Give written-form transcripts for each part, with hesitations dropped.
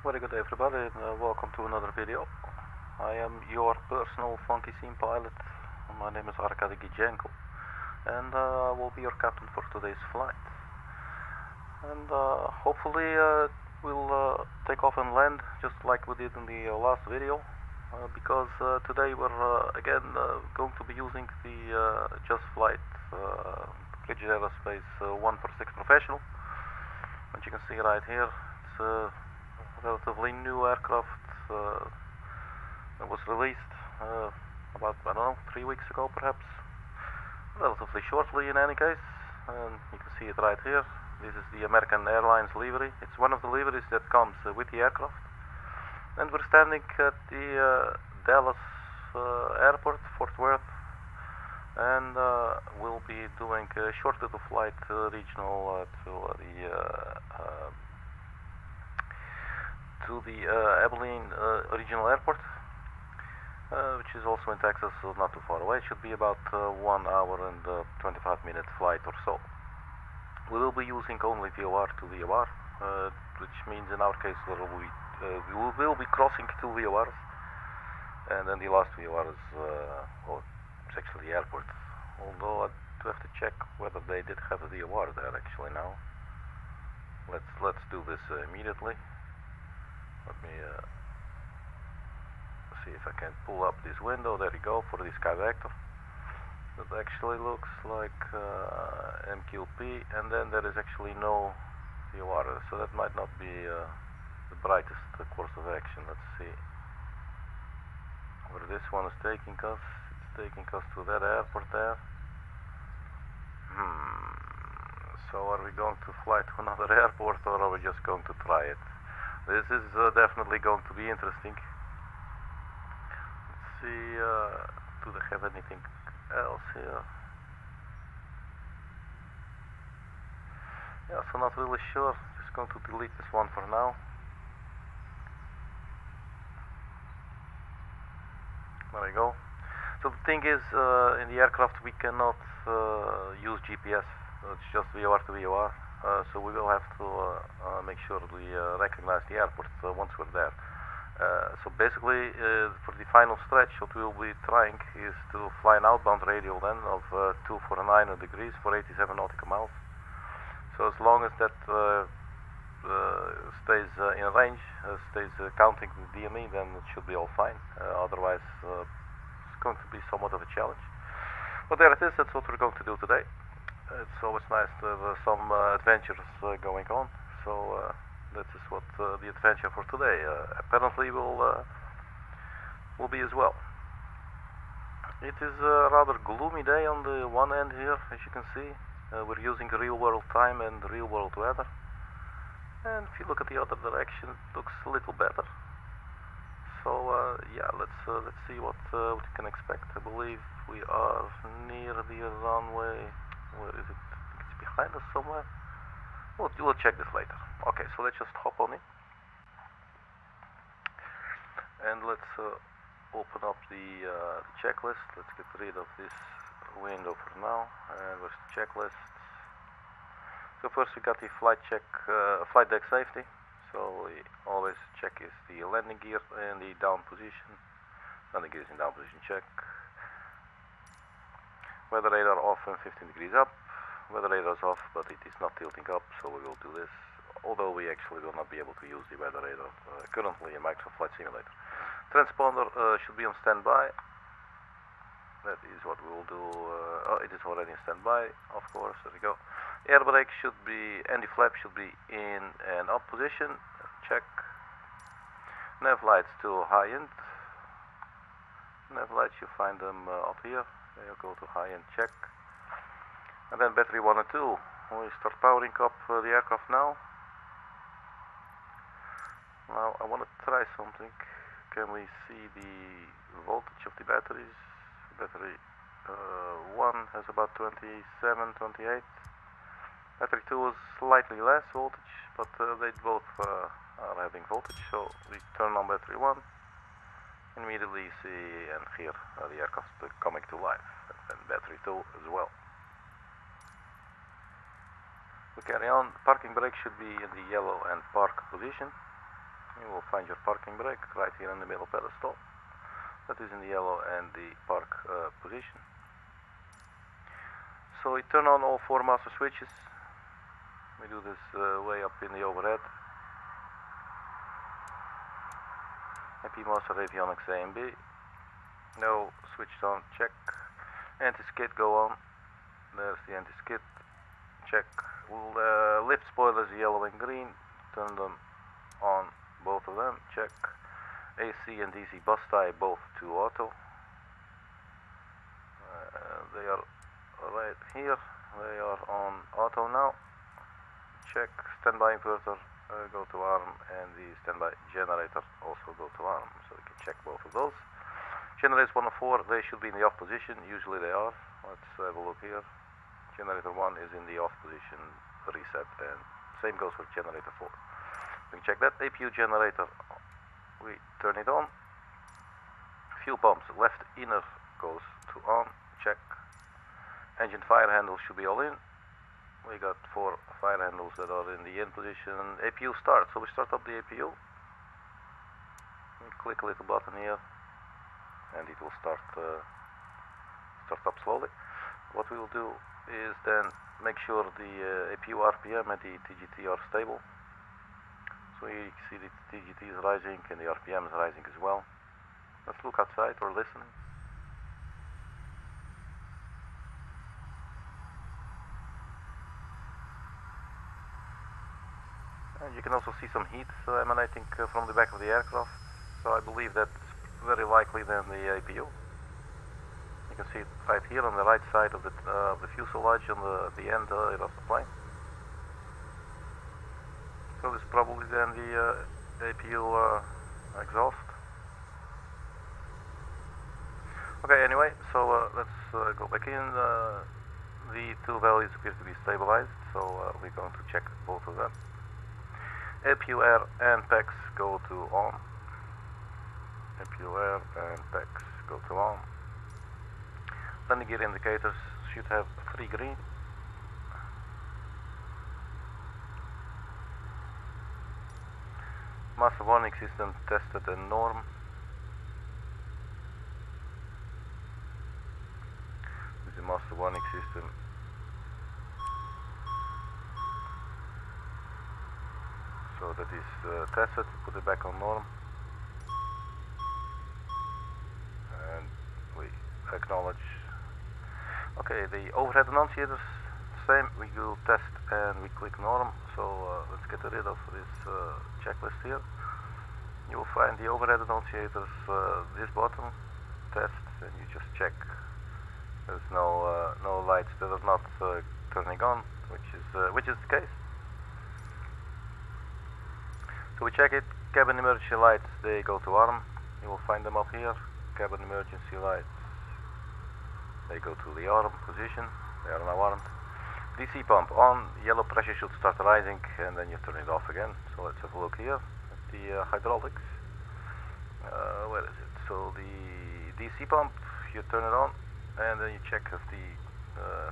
Very good everybody, and welcome to another video. I am your personal funky scene pilot. My name is Arkady Gidzenko, and I will be your captain for today's flight. And hopefully we'll take off and land just like we did in the last video, because today we're again going to be using the Just Flight British Aerospace 146 Professional. As you can see right here, it's a relatively new aircraft that was released about, I don't know, 3 weeks ago perhaps, relatively shortly in any case, and you can see it right here. This is the American Airlines livery. It's one of the liveries that comes with the aircraft, and we're standing at the Dallas airport, Fort Worth, and we'll be doing a short little flight regional to the Abilene regional airport, which is also in Texas, so not too far away. It should be about 1 hour and 25-minute flight or so. We will be using only VOR to VOR, which means in our case we will be crossing 2 VORs, and then the last VOR is it's actually the airport. Although I do have to check whether they did have a VOR there actually now. Let's do this immediately. Let me see if I can pull up this window. There you go, for the sky vector. That actually looks like MQP, and then there is actually no VOR, so that might not be the brightest course of action. Let's see where this one is taking us. It's taking us to that airport there. So are we going to fly to another airport, or are we just going to try it? This is definitely going to be interesting. Let's see, do they have anything else here? Yeah, so not really sure. Just going to delete this one for now. There we go. So the thing is, in the aircraft we cannot use GPS. It's just VOR to VOR. So we will have to make sure we recognize the airport once we're there. So basically, for the final stretch, what we will be trying is to fly an outbound radial then of 249 degrees for 87 nautical miles. So as long as that stays in range, stays counting the DME, then it should be all fine. Otherwise, it's going to be somewhat of a challenge. But there it is. That's what we're going to do today. It's always nice to have some adventures going on. So this is what the adventure for today apparently will be as well. It is a rather gloomy day on the one end here, as you can see. We're using real world time and real world weather, and if you look at the other direction, it looks a little better. So yeah, let's see what you can expect. I believe we are near the runway. Where is it? I think it's behind us somewhere. We'll check this later. Okay, so let's just hop on in, and let's open up the checklist. Let's get rid of this window for now, and where's the checklist? So first we got the flight deck safety. So we always check is the landing gear in the down position. Landing gear is in down position, check. Weather radar off and 15 degrees up. Weather radar is off, but it is not tilting up, so we will do this. Although we actually will not be able to use the weather radar currently in Microsoft Flight Simulator. Transponder should be on standby. That is what we will do. Oh, it is already in standby, of course. There we go. Air brake should be, and the flap should be in and up position. Check. Nav lights to high end. Nav lights, you find them up here. There you go to high end, check. And then battery 1 and 2. We start powering up the aircraft now. Now I want to try something. Can we see the voltage of the batteries? Battery 1 has about 27, 28. Battery 2 is slightly less voltage, but they both are having voltage. So we turn on battery 1. Immediately you see and hear the aircraft coming to life, and battery 2 as well. We carry on. Parking brake should be in the yellow and park position. You will find your parking brake right here in the middle pedestal. That is in the yellow and the park position. So we turn on all 4 master switches. We do this way up in the overhead. AP master avionics A and B. No, switched on, check. Anti-skid go on. There's the anti-skid, check. We'll lift spoilers yellow and green, turn them on, both of them, check. AC and DC bus tie both to auto. They are right here, they are on auto now. Check. Standby inverter go to arm, and the standby generator also go to arm, so we can check both of those. Generators 1 and 4, they should be in the off position, usually they are. Let's have a look here. Generator 1 is in the off position, reset, and same goes for generator 4. We can check that. APU generator, we turn it on. Fuel pumps, left inner goes to on, check. Engine fire handles should be all in. We got 4 fire handles that are in the in position. APU start, so we start up the APU. We click a little button here, and it will start up slowly. What we will do is then make sure the APU RPM and the TGT are stable. So here you can see the TGT is rising and the RPM is rising as well. Let's look outside or listen. And you can also see some heat emanating from the back of the aircraft. So I believe that's very likely then the APU. You can see it right here on the right side of the fuselage on the end of the plane. So this is probably then the APU exhaust. Okay, anyway, so let's go back in. The 2 values appear to be stabilized, so we're going to check both of them. APU air and PEX go to on. APU air and PEX go to on. Landing gear indicators should have 3 green. Master warning system tested and norm. This is the master warning system. So that is tested, put it back on norm. And we acknowledge. Okay, the overhead annunciators, same, we do test and we click norm. So let's get rid of this checklist here. You will find the overhead annunciators, this button, test, and you just check. There's no lights that are not turning on, which is the case. So we check it. Cabin emergency lights, they go to arm. You will find them up here. Cabin emergency lights, they go to the arm position. They are now armed. DC pump on. Yellow pressure should start rising, and then you turn it off again. So let's have a look here at the hydraulics. Where is it? So the DC pump, you turn it on, and then you check if the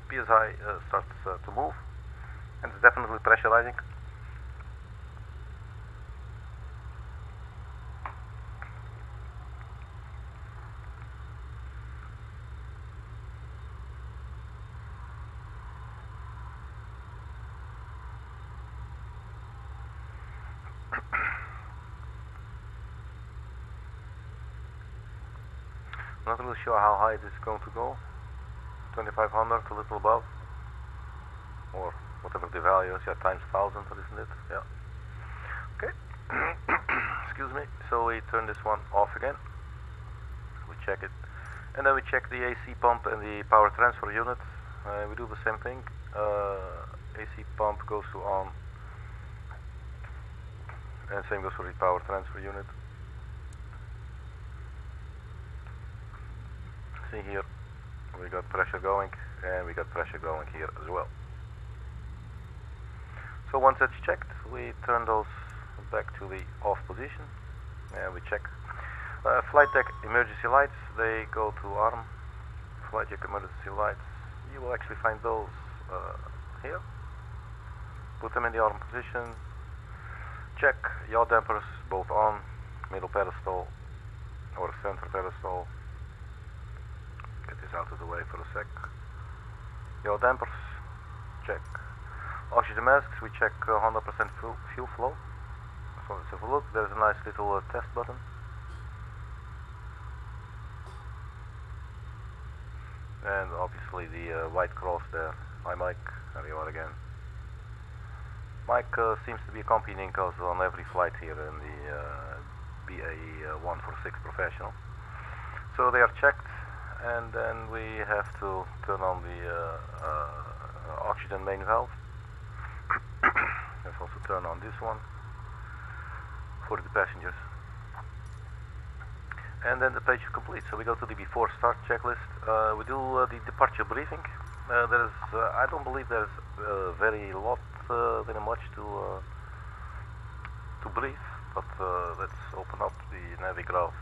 PSI starts to move, and it's definitely pressurizing. Not really sure how high this is going to go. 2500, a little above, or whatever the value is. Yeah, times 1000, isn't it? Yeah. Okay. Excuse me. So we turn this one off again. We check it, and then we check the AC pump and the power transfer unit. We do the same thing. AC pump goes to on, and same goes for the power transfer unit. See here, we got pressure going, and we got pressure going here as well. So once that's checked, we turn those back to the off position, and we check. Flight deck emergency lights, they go to arm. Flight deck emergency lights, you will actually find those here. Put them in the arm position. Check. Yaw dampers, both on, middle pedestal or center pedestal. Get this out of the way for a sec. Yaw dampers, check. Oxygen masks, we check 100% fuel flow. So let's have a look. There's a nice little test button. And obviously the white cross there. Hi Mike, there you are again. Mike seems to be accompanying us on every flight here in the BAe146 Professional. So they are checked, and then we have to turn on the oxygen main valve. Let's also turn on this one for the passengers. And then the page is complete. So we go to the before start checklist. We do the departure briefing. There's, I don't believe there's very much to brief, but let's open up the Navigraph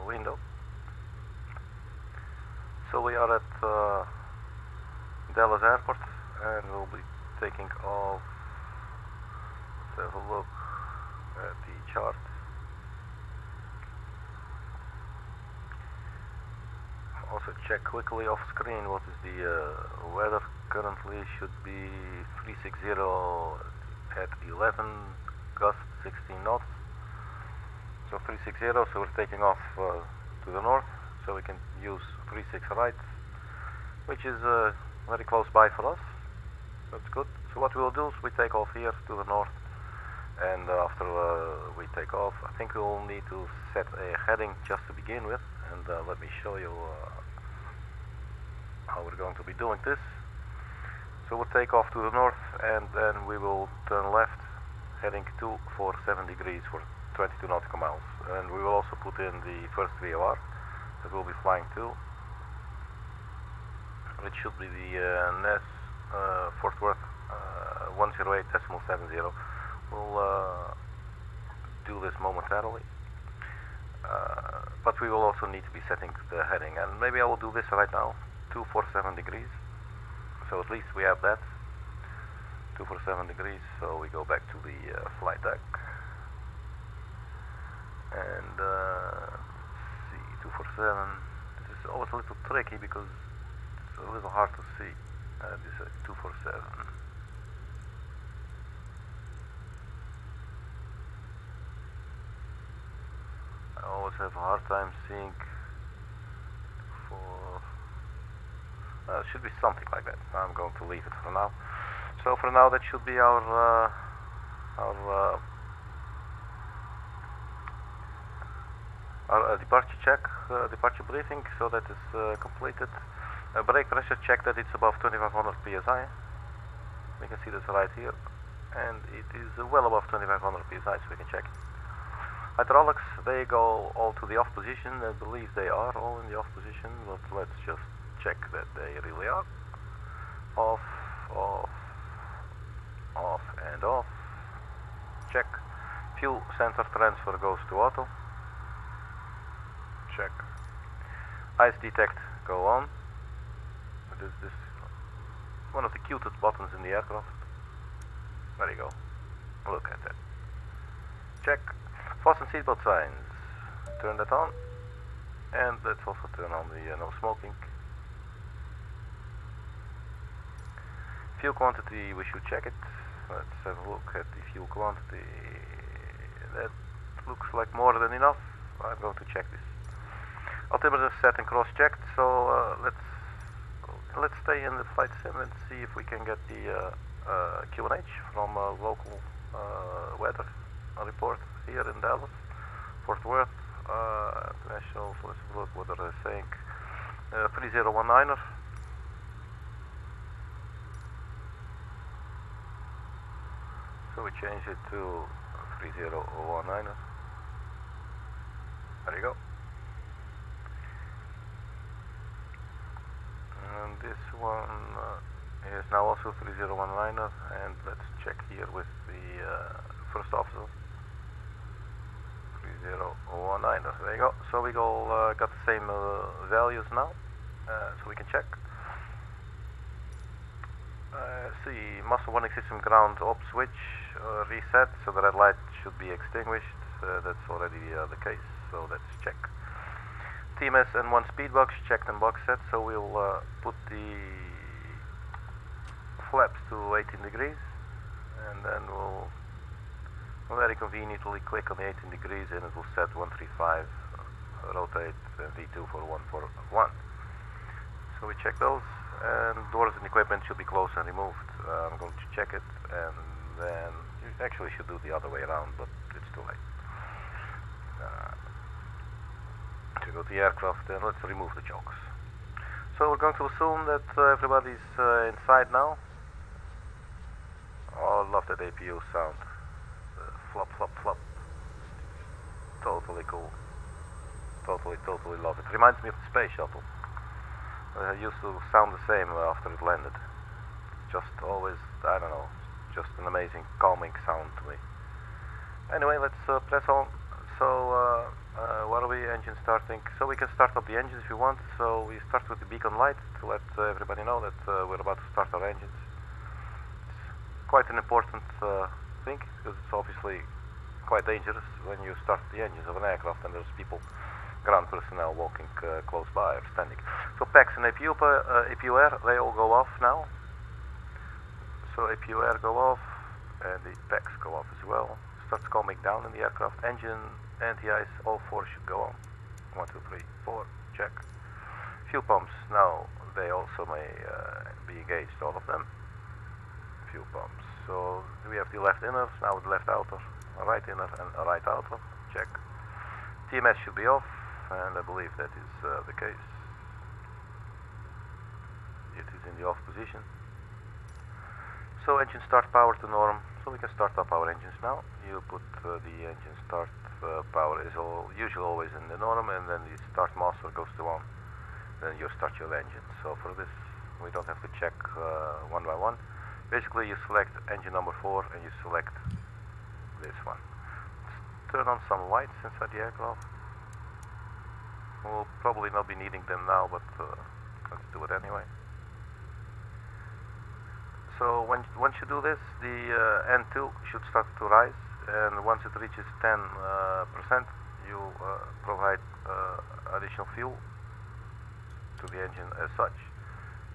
window. So we are at Dallas Airport, and we'll be taking off. Let's have a look at the chart. Also check quickly off screen what is the weather. Currently should be 360 at 11, gust 16 knots. So 360, so we're taking off to the north, so we can use 36 right, which is very close by for us. That's good. So what we'll do is we take off here to the north, and after we take off, I think we'll need to set a heading just to begin with, and let me show you how we're going to be doing this. So we'll take off to the north, and then we will turn left, heading 247 degrees for 22 nautical miles, and we will also put in the first VOR that we'll be flying to. It should be the NES Fort Worth 108.70. We'll do this momentarily, but we will also need to be setting the heading, and maybe I will do this right now. 247 degrees, so at least we have that. 247 degrees, so we go back to the flight deck, and let's see, 247. This is always a little tricky because it's a little hard to see. This is 247. I always have a hard time seeing. Should be something like that. I'm going to leave it for now. So for now, that should be our departure check, departure briefing. So that is completed. Brake pressure check that it's above 2500 psi. We can see this right here, and it is well above 2500 psi, so we can check it. Hydraulics, they go all to the off position. I believe they are all in the off position, but let's just check that they really are. Off, off, off, and off. Check. Fuel sensor transfer goes to auto. Check. Ice detect, go on. This one of the cutest buttons in the aircraft. There you go. Look at that. Check. Fasten seatbelt signs. Turn that on. And let's also turn on the no smoking. Fuel quantity, we should check it. Let's have a look at the fuel quantity. That looks like more than enough. I'm going to check this. Altimeter set and cross checked, so let's stay in the flight sim and see if we can get the QNH from local weather report here in Dallas, Fort Worth, International. So let's have a look what they're saying. 3019er. So we change it to 3019er. There you go. And this one is now also 3019er, and let's check here with the first officer. 3019er. There you go. So we got the same values now, so we can check. See, master warning system ground op switch reset, so the red light should be extinguished. That's already the case, so let's check. TMS and one speed box checked and box set, so we'll put the flaps to 18 degrees, and then we'll very conveniently click on the 18 degrees and it will set 135, rotate, and V2 for 141. So we check those, and doors and equipment should be closed and removed. I'm going to check it, and then you actually should do the other way around, but it's too late. To go to the aircraft, and let's remove the chokes. So we're going to assume that everybody's inside now. Oh, I love that APU sound. Flop, flop, flop. Totally cool. Totally love it. Reminds me of the space shuttle. It used to sound the same after it landed. Just always, I don't know, just an amazing calming sound to me. Anyway, let's press on. So, what are we? Engine starting. So we can start up the engines if you want. So we start with the beacon light to let everybody know that we're about to start our engines. It's quite an important thing, because it's obviously quite dangerous when you start the engines of an aircraft and there's people, ground personnel, walking close by or standing. So PAX and APU air, they all go off now. So APU air go off, and the PAX go off as well. Starts calming down in the aircraft. Engine, anti-ice, all four should go on. 1, 2, 3, 4, check. Fuel pumps, now they also may be engaged, all of them. Fuel pumps. So we have the left inner, now the left outer, a right inner and a right outer, check. TMS should be off, and I believe that is the case. It is in the off position. So engine start power to norm, so we can start up our engines now. You put the engine start power is usually always in the norm, and then the start master goes to on. Then you start your engine. So for this, we don't have to check one by one. Basically, you select engine number 4 and you select this one. Let's turn on some lights inside the aircraft. We'll probably not be needing them now, but let's do it anyway. So once you do this, the N2 should start to rise, and once it reaches 10%, you provide additional fuel to the engine as such.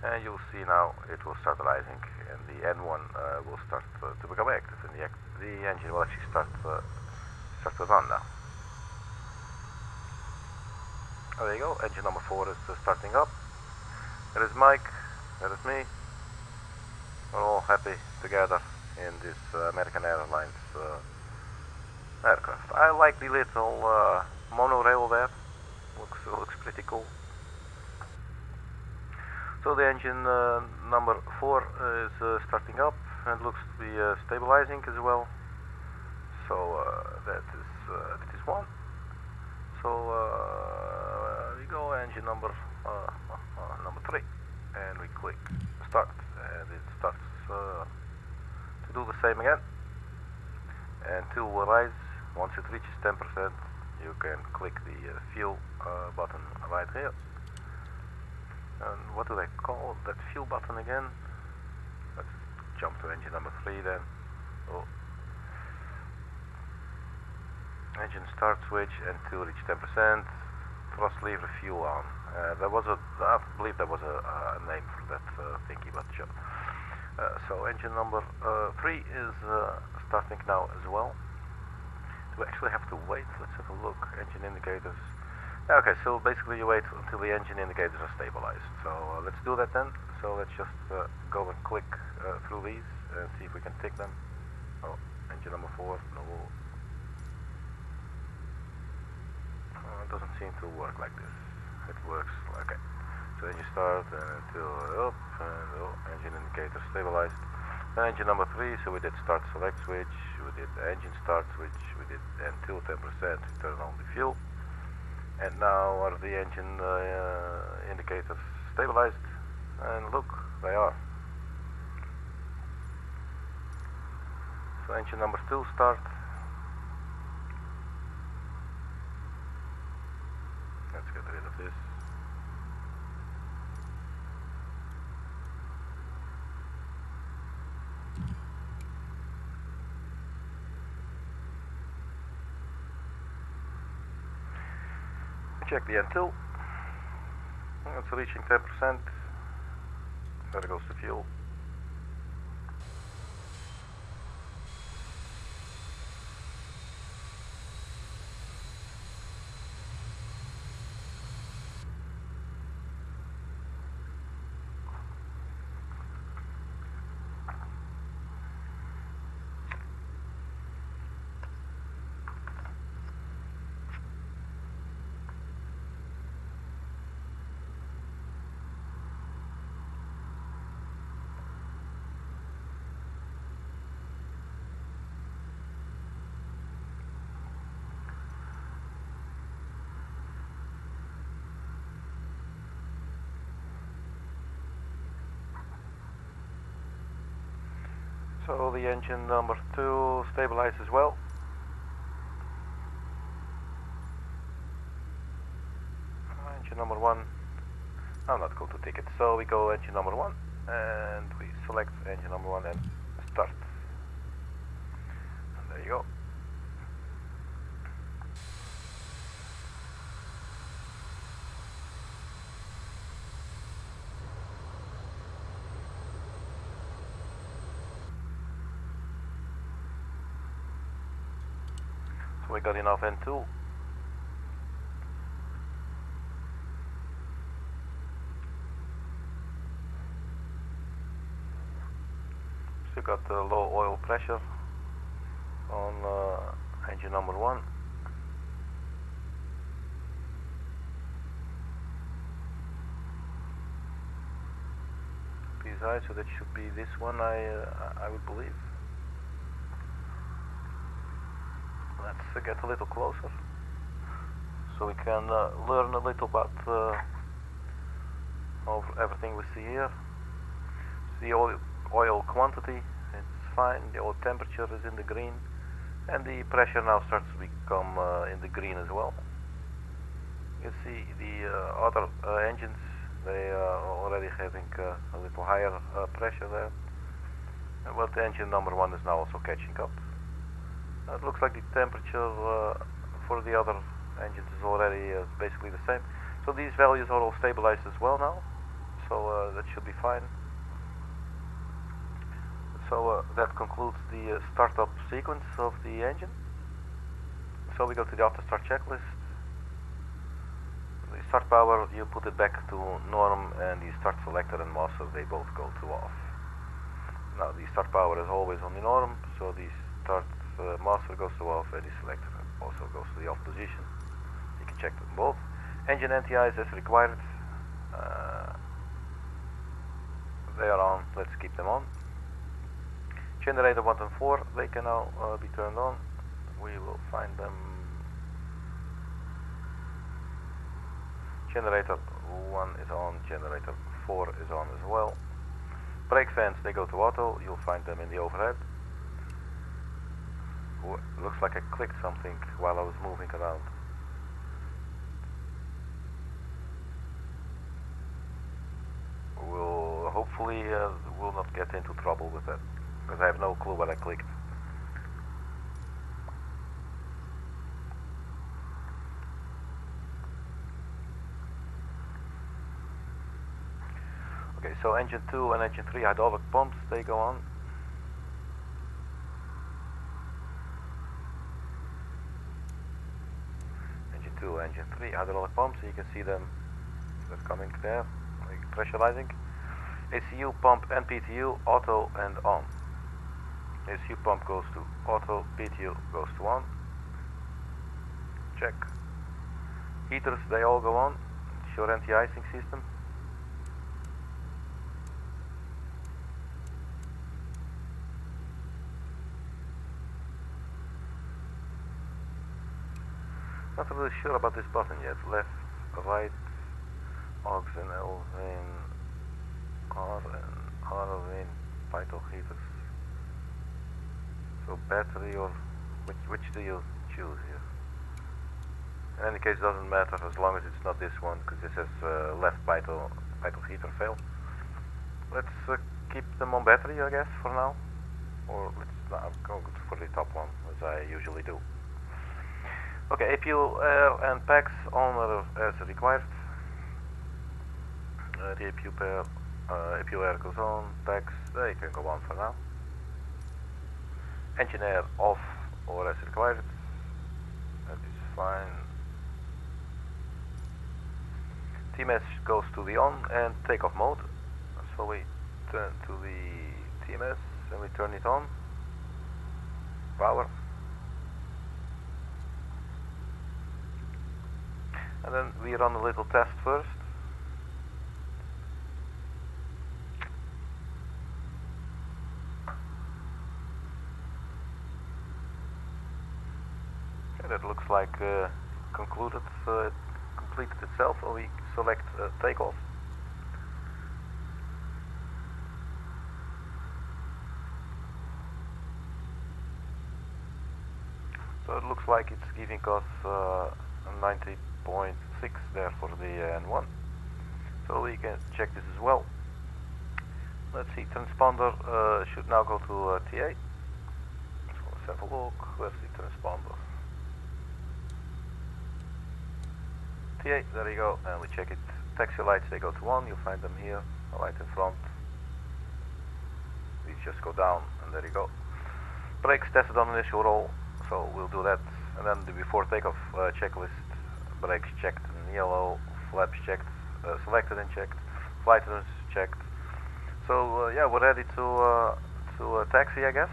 And you'll see now it will start rising, and the N1 will start to become active, and the engine will actually start to run now. There you go, engine number 4 is starting up. There is Mike, there is me. We're all happy together in this American Airlines aircraft. I like the little monorail there, looks pretty cool. So the engine number 4 is starting up and looks to be stabilizing as well. So that is one. So we go engine number 3, and we click start, and it starts to do the same again. And 2 will rise. Once it reaches 10%, you can click the fuel button right here. And what do they call that fuel button again? Let's jump to engine number 3 then. Oh. Engine start switch, and to reach 10%, thrust lever fuel on. I believe there was a name for that thingy, but sure. So engine number 3 is starting now as well. Do we actually have to wait? Let's have a look. Engine indicators. Okay, so basically you wait until the engine indicators are stabilized. So let's do that then. So let's just go and click through these and see if we can tick them. Oh, engine number 4, no. It doesn't seem to work like this. It works, okay. So engine start until up, and engine indicator stabilized. And engine number 3, so we did start select switch, we did engine start switch, we did until 10%, we turn on the fuel. And now are the engine indicators stabilized? And look, they are. So engine number 2 start. Let's get rid of this. Check the N2. It's reaching 10%. There goes the fuel. So the engine number 2 stabilized as well. Engine number 1, I'm not going to take it, so we go engine number 1 and we select engine number 1 and start. And there you go. So we got enough N2. Still got low oil pressure on engine number 1. PSI, so that should be this one, I would believe. Let's get a little closer so we can learn a little about of everything we see here. The oil quantity, it's fine, the oil temperature is in the green, and the pressure now starts to become in the green as well. You see the other engines, they are already having a little higher pressure there, but the engine number 1 is now also catching up. It looks like the temperature for the other engines is already basically the same. So these values are all stabilized as well now, so that should be fine. So that concludes the startup sequence of the engine. So we go to the auto start checklist. The start power, you put it back to norm, and the start selector and master, they both go to off. Now the start power is always on the norm, so the start master goes to off, and the selector also goes to the off position. You can check them both. Engine NTIs as required. They are on, let's keep them on. Generator 1 and 4, they can now be turned on. We will find them. Generator 1 is on, generator 4 is on as well. Brake fans, they go to auto, you'll find them in the overhead. Looks like I clicked something while I was moving around. We'll hopefully will not get into trouble with that, because I have no clue what I clicked. Okay, so engine 2 and engine 3 hydraulic pumps, they go on. Engine 2, engine 3 hydraulic pumps, you can see them, they're coming there, like pressurizing. ACU pump and PTU, auto and on. ACU pump goes to auto, PTU goes to on. Check. Heaters, they all go on. It's your anti-icing system. Not really sure about this button yet. Left, right, aux and L vein, R and R vein, vital heaters. So battery, or which do you choose here? In any case, doesn't matter as long as it's not this one, because this says left vital heater fail. Let's keep them on battery, I guess, for now. Or let's go for the top one, as I usually do. Okay, APU air and packs on as required. The APU pair, APU air goes on, packs, they can go on for now. Engine air off or as required. That is fine. TMS goes to the on and takeoff mode. So we turn to the TMS and we turn it on. Power. And then we run a little test first. Okay, that looks like concluded, it completed itself. So we select takeoff. So it looks like it's giving us 90.6 there for the N1. So we can check this as well. Let's see, transponder should now go to TA. So let's have a look. Where's the transponder? TA, there you go, and we check it. Taxi lights, they go to on. You'll find them here. A light in front. These just go down, and there you go. Brakes tested on initial roll. So we'll do that, and then the before takeoff checklist. Brakes checked in yellow, flaps checked, selected and checked, flight rules checked. So yeah, we're ready to taxi, I guess.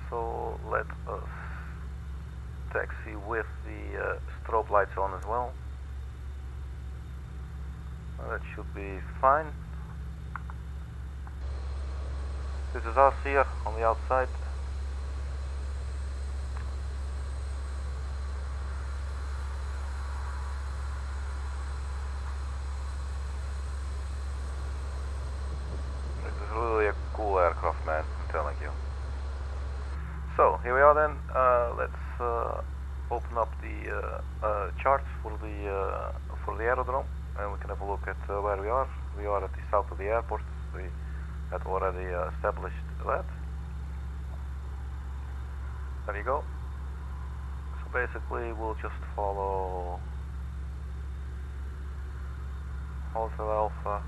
So let us taxi with the strobe lights on as well. That should be fine. This is us here on the outside. This is really a cool aircraft, man, I'm telling you. So here we are then. Let's open up the charts for the aerodrome, and we can have a look at where we are. We are at the south of the airport. We had already established that. There you go. So basically we'll just follow Hotel Alpha.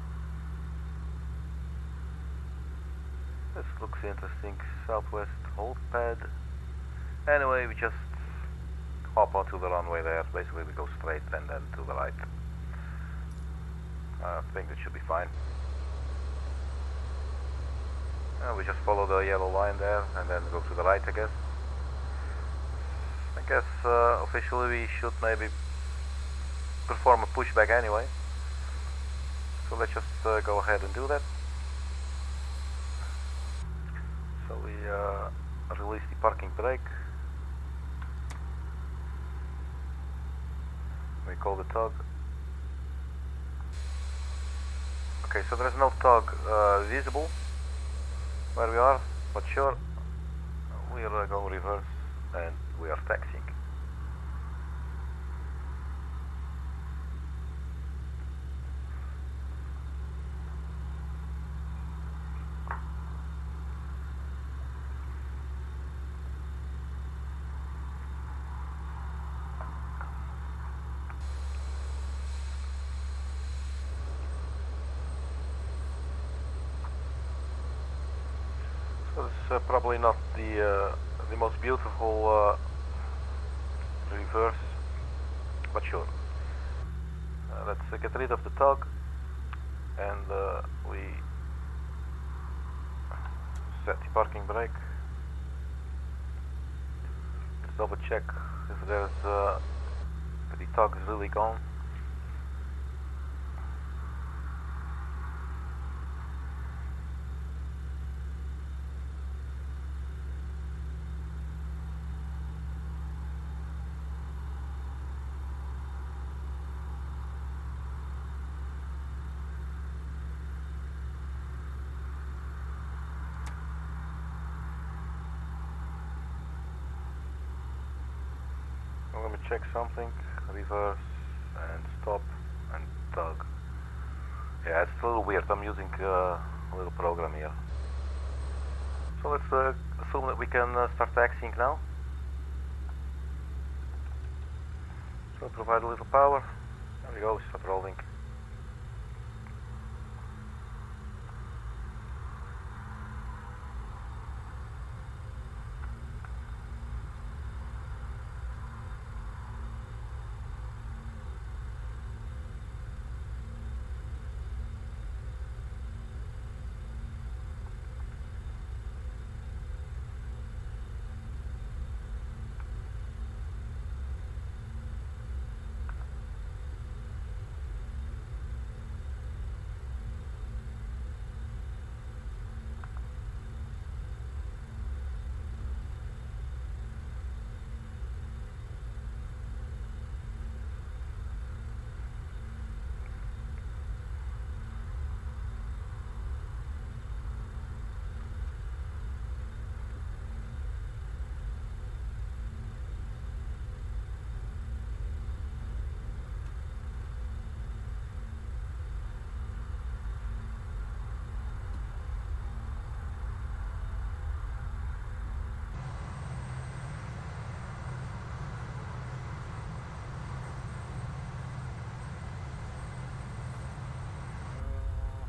This looks interesting. Southwest hold pad. Anyway, we just hop onto the runway there. Basically we go straight and then to the right. I think that should be fine. We just follow the yellow line there and then go to the right, I guess. I guess officially we should maybe perform a pushback anyway. So let's just go ahead and do that. So we release the parking brake. We call the tug. Okay, so there's no tug visible where we are, but sure, we are going reverse and we are taxiing. So it's probably not the most beautiful reverse, but sure. Let's get rid of the tug, and we set the parking brake. Let's double check if there's the tug is really gone. Let me check something. Reverse and stop and tug. Yeah, it's a little weird. I'm using a little program here. So let's assume that we can start taxiing now. So provide a little power. There we go, start rolling.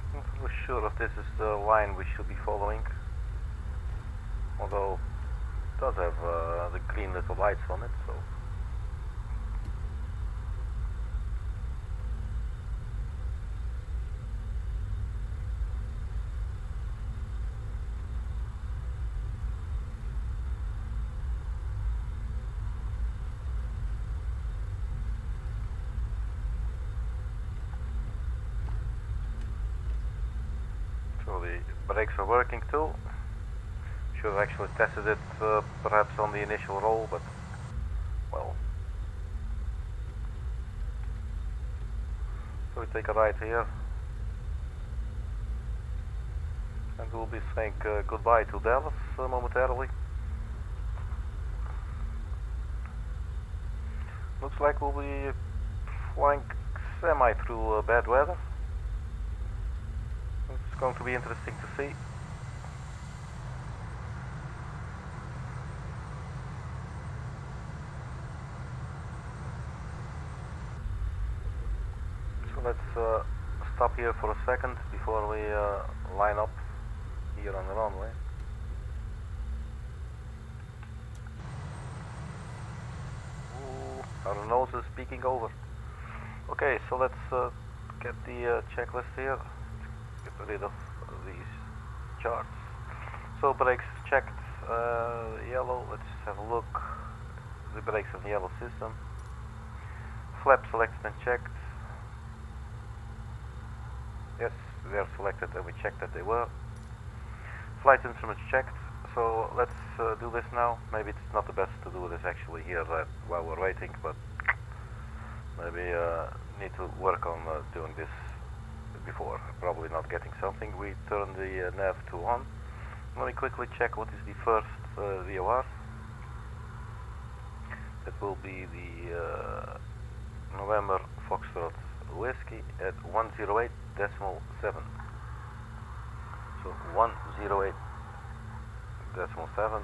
I'm not really sure if this is the line we should be following, although it does have the green little lights on it, so. So the brakes are working too. Should have actually tested it perhaps on the initial roll, but well. So we take a right here, and we'll be saying goodbye to Dallas momentarily. Looks like we'll be flying semi through bad weather. It's going to be interesting to see. So let's stop here for a second before we line up here on the runway. Ooh, our nose is peeking over. Okay, so let's get the checklist here. Get rid of these charts. So brakes checked, yellow. Let's have a look. The brakes in the yellow system. Flaps selected and checked. Yes, they are selected and we checked that they were. Flight instruments checked. So let's do this now. Maybe it's not the best to do this actually here while we're waiting, but maybe need to work on doing this before. Probably not getting something. We turn the nav to on. Let me quickly check what is the first VOR. That will be the November Foxtrot Whiskey at 108.7. So 108.7.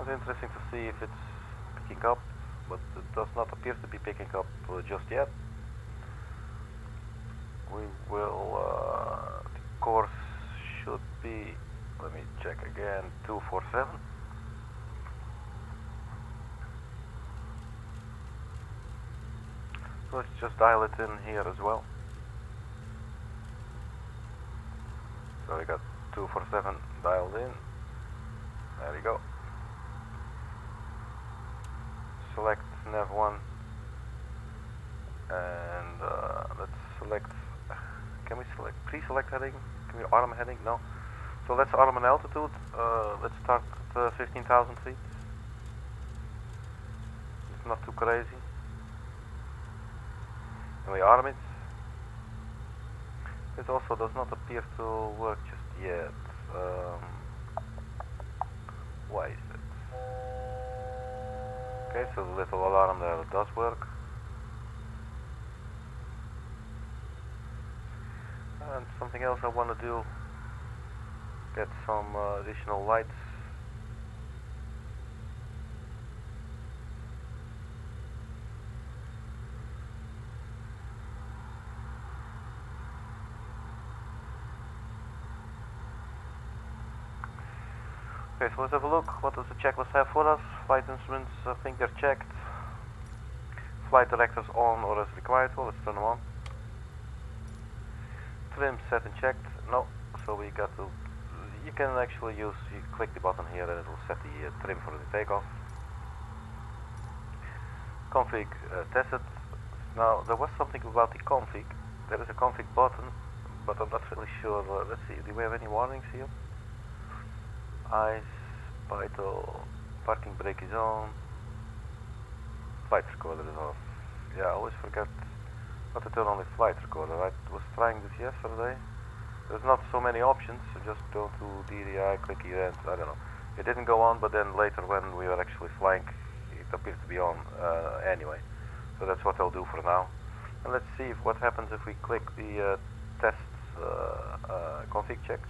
It's interesting to see if it's picking up, but it does not appear to be picking up just yet. We will, the course should be, let me check again, 247. So let's just dial it in here as well. So we got 247 dialed in. There we go. Select nav1 and let's select, can we select pre-select heading? Can we arm heading? No. So let's arm an altitude. Let's start at 15,000 feet. It's not too crazy. And we arm it. It also does not appear to work just yet. Why is it? Okay, so the little alarm there does work. And something else I want to do, get some additional lights. Okay, so let's have a look. What does the checklist have for us? Flight instruments, I think they're checked. Flight directors on or as required. Well, let's turn them on. Trim set and checked. No, so we got to. You can actually use. You click the button here and it will set the trim for the takeoff. Config tested. Now there was something about the config. There is a config button, but I'm not really sure. Let's see. Do we have any warnings here? Ice, vital, parking brake is on, flight recorder is off. Yeah, I always forget how to turn on the flight recorder. I was trying this yesterday. There's not so many options, so just go to DDI, click event, I don't know. It didn't go on, but then later when we were actually flying, it appeared to be on anyway. So that's what I'll do for now. And let's see what happens if we click the test config check.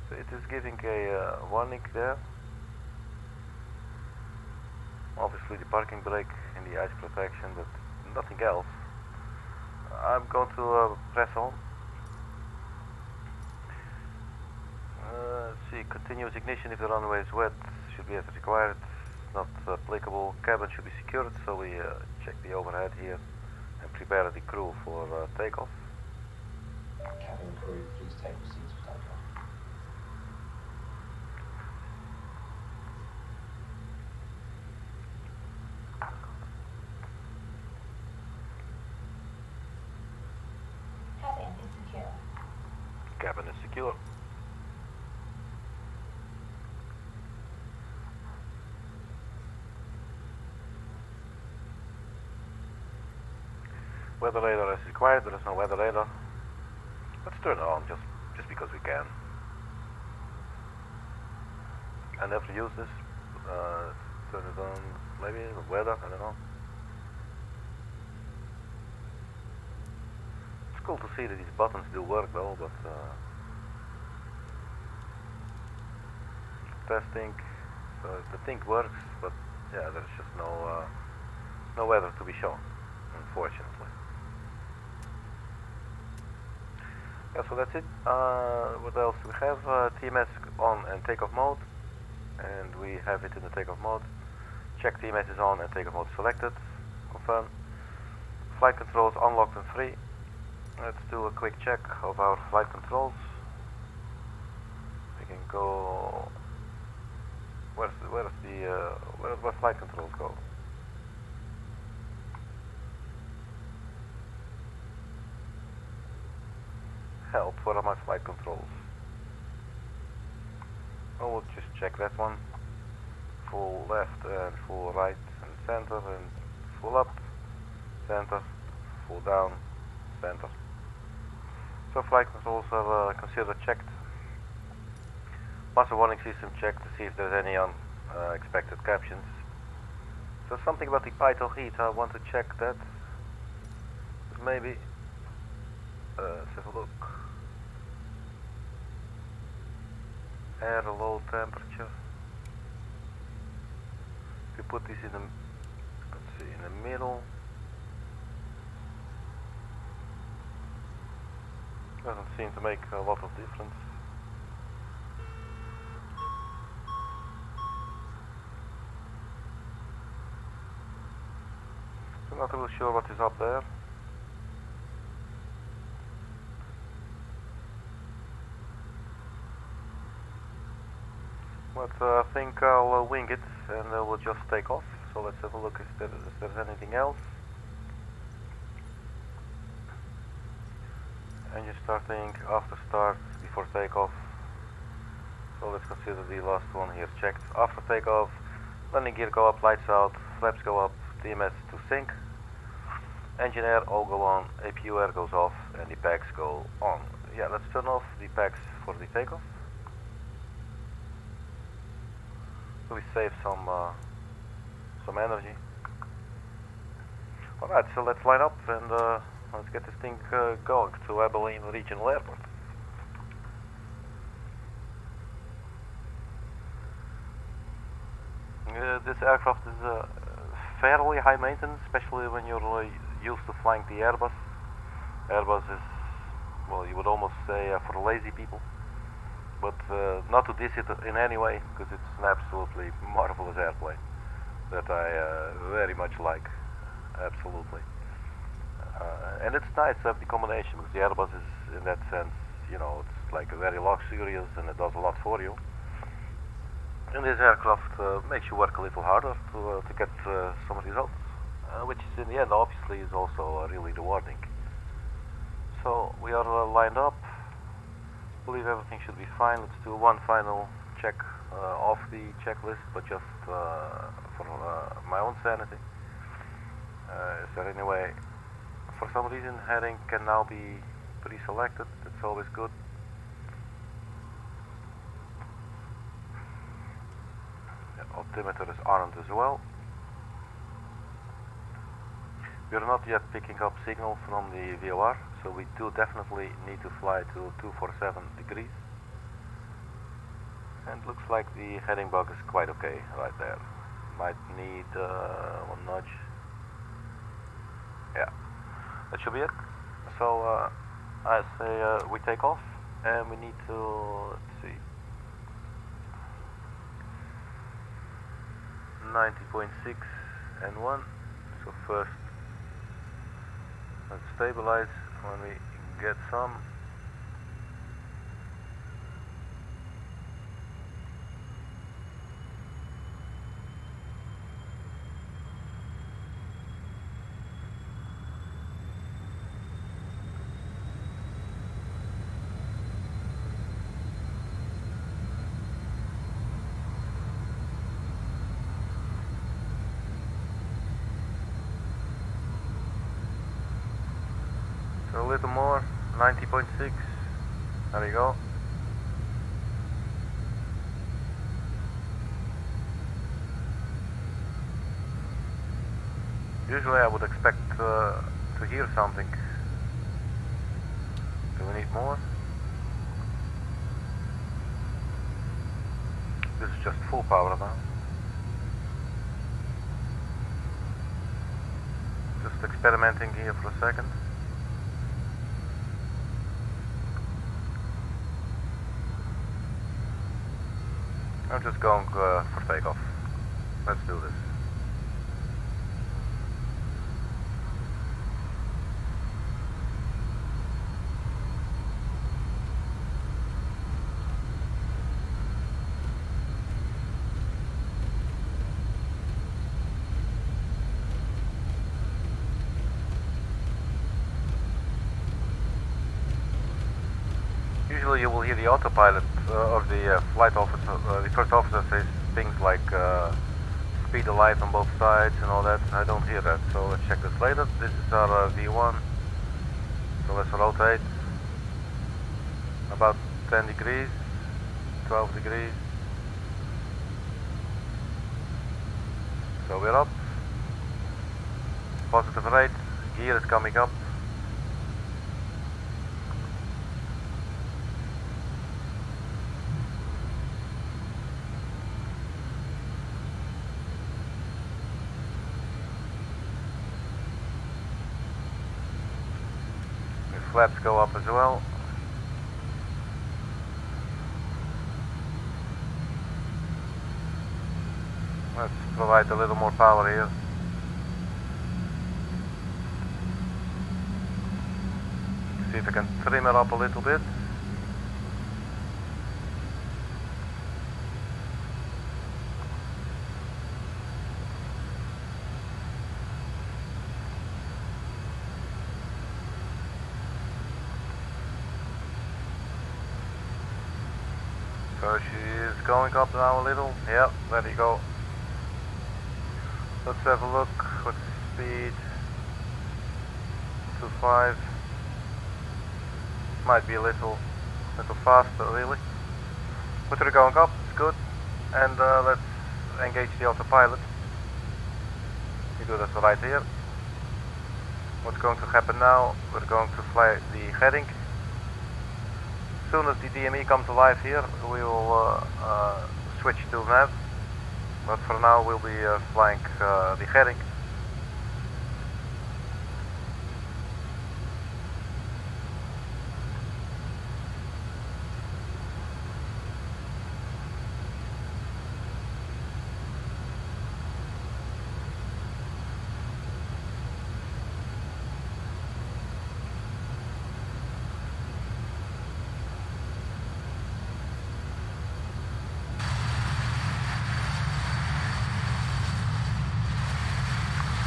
So it is giving a warning there. Obviously the parking brake and the ice protection, but nothing else. I'm going to press on. Let's see, continuous ignition if the runway is wet, should be as required. Not applicable. Cabin should be secured, so we check the overhead here and prepare the crew for takeoff. Cabin crew, please take your seats for takeoff. Cabin is secure. Cabin is secure. Weather radar is required. There is no weather radar. Let's turn it on just because we can. I never use this. Turn it on. Maybe weather. I don't know. It's cool to see that these buttons do work though, but testing. So the thing works, but yeah, there's just no weather to be shown, unfortunately. Yeah, so that's it. What else do we have? TMS on and takeoff mode, and we have it in the takeoff mode. Check TMS is on and takeoff mode selected. Confirm. Flight controls unlocked and free. Let's do a quick check of our flight controls. We can go. Where flight controls go? Help. Where are my flight controls? Oh, we'll just check that one. Full left and full right and center and full up, center, full down, center. So flight controls are considered checked. Master warning system checked to see if there's any unexpected captions. So something about the idle heat, I want to check that. Maybe, let's have a look. Air low temperature. If you put this in the, let's see, in the middle, doesn't seem to make a lot of difference. I'm not really sure what is up there. But I think I'll wing it and we'll just take off. So let's have a look if there's anything else. Engine starting, after start, before takeoff. So let's consider the last one here checked. After takeoff, landing gear go up, lights out, flaps go up, TMS to sync. Engine air all go on, APU air goes off, and the packs go on. Yeah, let's turn off the packs for the takeoff. So we save some energy. Alright, so let's line up and let's get this thing going to Abilene Regional Airport. This aircraft is fairly high maintenance, especially when you're used to flying the Airbus. Airbus is, well, you would almost say for lazy people, but not to diss it in any way, because it's an absolutely marvelous airplane that I very much like, absolutely. And it's nice to have the combination, because the Airbus is, in that sense, you know, it's like very luxurious and it does a lot for you. And this aircraft makes you work a little harder to get some results, which is in the end obviously is also really rewarding. So we are lined up. I believe everything should be fine. Let's do one final check off the checklist, but just for my own sanity. Is there any way, for some reason, heading can now be pre-selected? That's always good. Altimeters aren't as well. We are not yet picking up signal from the VOR, so we do definitely need to fly to 247 degrees. And looks like the heading bug is quite okay right there. Might need one nudge. Yeah, that should be it. So I say we take off, and we need to, let's see, 90.6 and 1. So first let's stabilize when we get some. A little more, 90.6, there we go. Usually I would expect to hear something. Do we need more? This is just full power now. Just experimenting here for a second. I'm just going for takeoff. Let's do this. Usually you will hear the autopilot or the flight officer, the first officer says things like speed the light on both sides and all that. I don't hear that, so let's check this later. This is our V1, so let's rotate about 10 degrees, 12 degrees. So we're up, positive rate, gear is coming up. Flaps go up as well. Let's provide a little more power here. See if I can trim it up a little bit. So she is going up now a little. Yeah, there you go. Let's have a look. What's the speed? 2.5. Might be a little faster, really. But we're going up. It's good. And let's engage the autopilot. We do that right here. What's going to happen now? We're going to fly the heading. As soon as the DME comes alive here, we will switch to nav. But for now, we'll be flying the heading.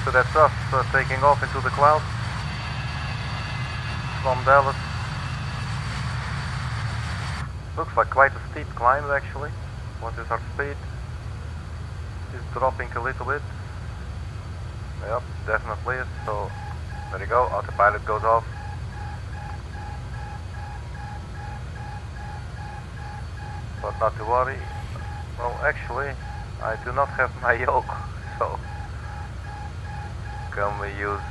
So that's us taking off into the clouds from Dallas. Looks like quite a steep climb actually. What is our speed? It's dropping a little bit. Yep, definitely is. So there you go, autopilot goes off. But not to worry. Well, actually, I do not have my yoke, so can we use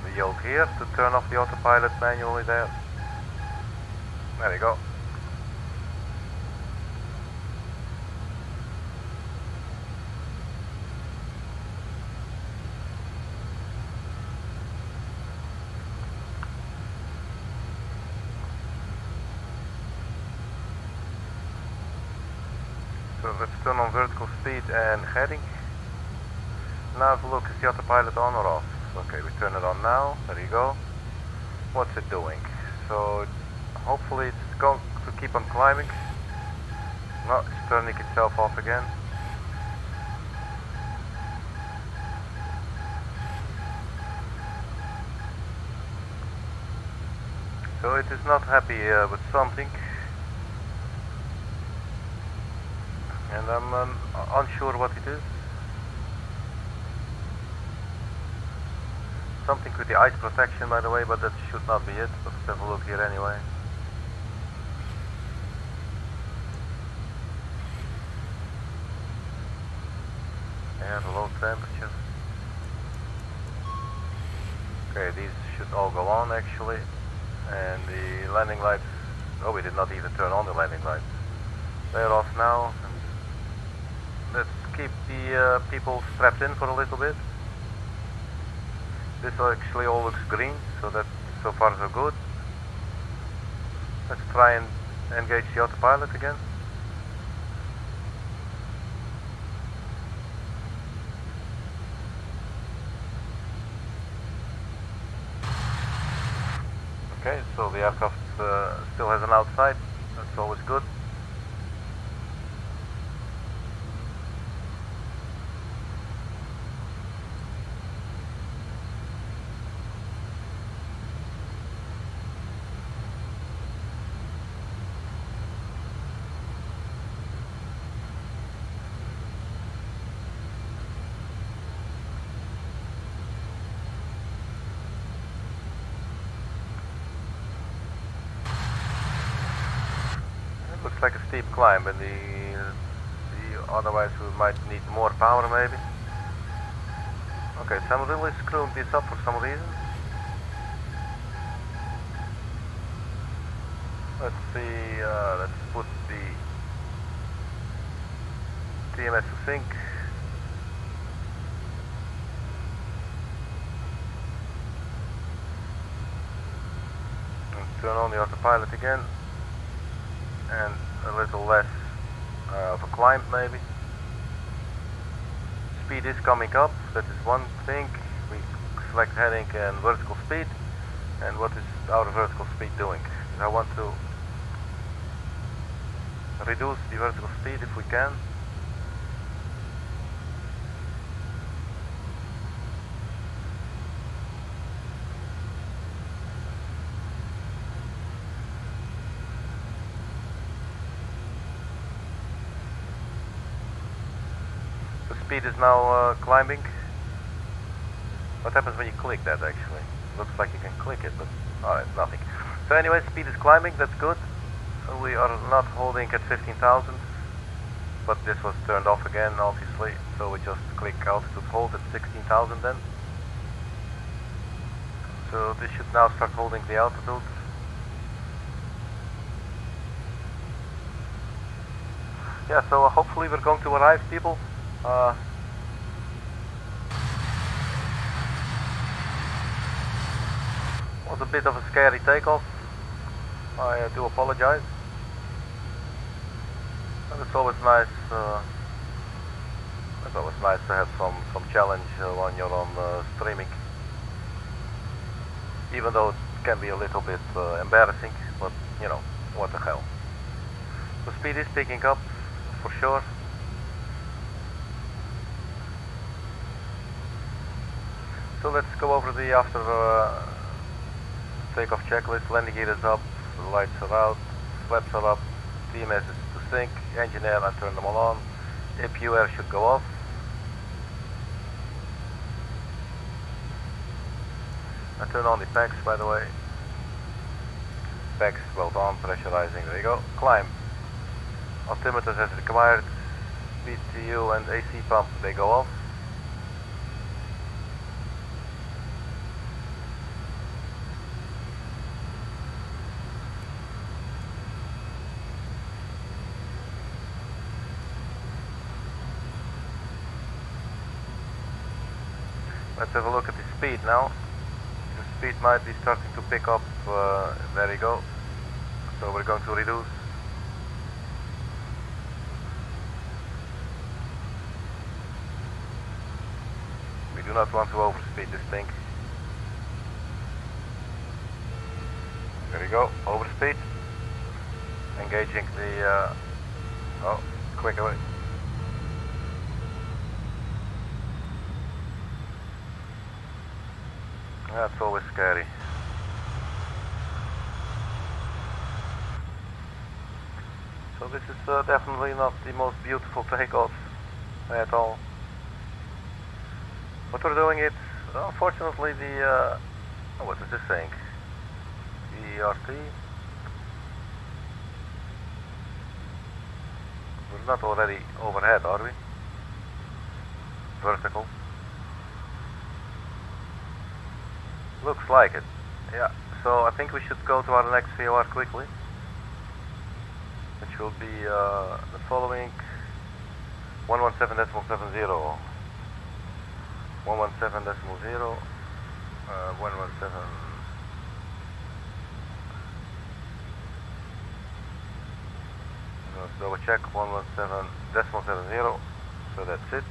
the yoke here to turn off the autopilot manually there? There you go. So let's turn on vertical speed and heading. Now have a look, is the autopilot on or off? Okay, we turn it on now, there you go. What's it doing? So hopefully it's going to keep on climbing. No, it's turning itself off again. So it is not happy with something. And I'm unsure what it is. Something with the ice protection, by the way, but that should not be it. But let's have a look here anyway. Yeah, the low temperature. Okay, these should all go on actually. And the landing lights, oh, we did not even turn on the landing lights. They're off now. And let's keep the people strapped in for a little bit. This actually all looks green, so that's so far so good. Let's try and engage the autopilot again. Okay, so the aircraft still has an outside, that's always good. Looks like a steep climb, and otherwise we might need more power maybe. Okay, so I'm really screwing this up for some reason. Let's see, let's put the TMS to sync. And turn on the autopilot again. And a little less of a climb maybe. Speed is coming up, that is one thing. We select heading and vertical speed. And what is our vertical speed doing? I want to reduce the vertical speed if we can. Speed is now climbing. What happens when you click that actually? Looks like you can click it, but alright, nothing. So anyway, speed is climbing, that's good. We are not holding at 15,000, but this was turned off again obviously, so we just click altitude hold at 16,000 then. So this should now start holding the altitude. Yeah, so hopefully we're going to arrive, people. Was a bit of a scary takeoff. I do apologize. And it's always nice. It's always nice to have some challenge when you're on streaming. Even though it can be a little bit embarrassing, but you know, what the hell. The speed is picking up, for sure. So let's go over the after takeoff checklist. Landing gear is up, the lights are out, flaps are up, TMS is to sync, engine air, I turn them all on, APU air should go off. I turn on the packs, by the way. Packs well done, pressurizing, there you go. Climb. Altimeters as required, PTU and AC pump, they go off. Let's have a look at the speed now. The speed might be starting to pick up. There you go. So we're going to reduce. We do not want to overspeed this thing. There you go. Overspeed. Engaging the. Oh, quick away. That's always scary. So this is definitely not the most beautiful takeoff at all. What we're doing is, unfortunately, the what is this saying? The RT. We're not already overhead, are we? Vertical. Looks like it. Yeah, so I think we should go to our next VOR quickly. Which will be the following 117.70. 117.0. 117. Let's double check 117.70. So that's it.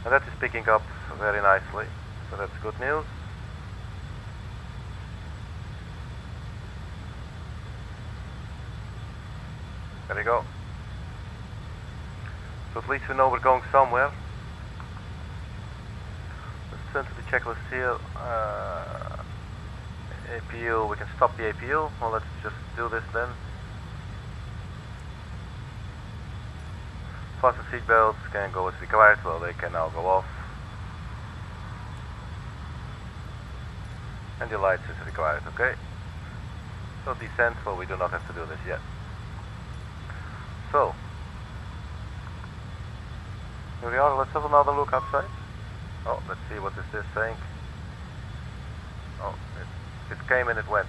And that is picking up very nicely. So that's good news. There you go. So at least we know we're going somewhere. Let's turn to the checklist here. APU, we can stop the APU. Well, let's just do this then. Fasten seat belts can go as required. Well, they can now go off. And the lights is required, okay? So descent, well, we do not have to do this yet. So, here we are, let's have another look outside. Oh, let's see what is this saying. Oh, it came and it went.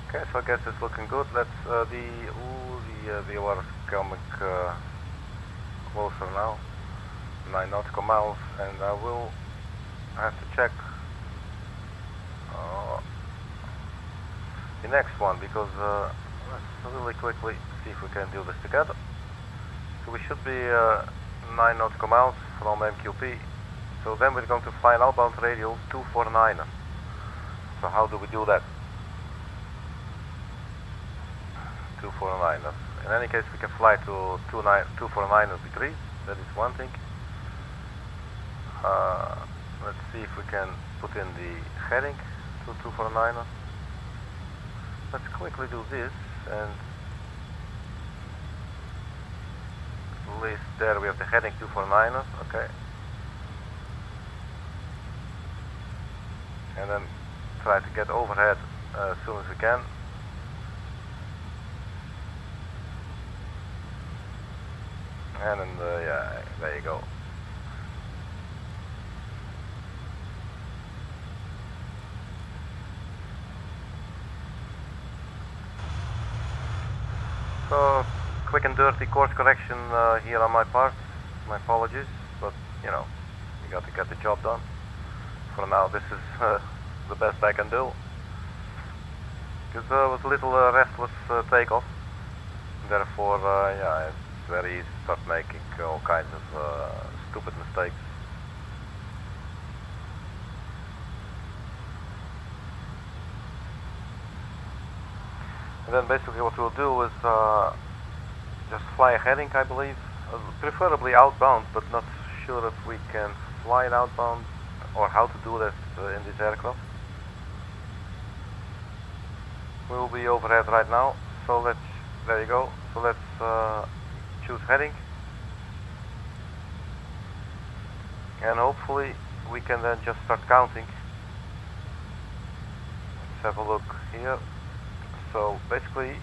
Okay, so I guess it's looking good. Let's the VOR is coming closer now. 9 nautical miles, and I will have to check. Oh, the next one, because let's really quickly see if we can do this together. So we should be 9 nautical miles from MQP. So then we're going to fly an outbound radial 249er. So how do we do that? 249er. In any case, we can fly to 249er degrees. That is one thing. Let's see if we can put in the heading to 249er. Let's quickly do this, and at least there we have the heading 249er. Okay. And then try to get overhead as soon as we can. And then, yeah, there you go. So, quick and dirty course correction here on my part. My apologies, but you know, you got to get the job done. For now, this is the best I can do. Because it was a little restless takeoff. Therefore, yeah, it's very easy to start making all kinds of stupid mistakes. And then basically what we'll do is just fly a heading, I believe. Preferably outbound, but not sure if we can fly it outbound or how to do that in this aircraft. We will be overhead right now, so there you go. So let's choose heading. And hopefully we can then just start counting. Let's have a look here. So basically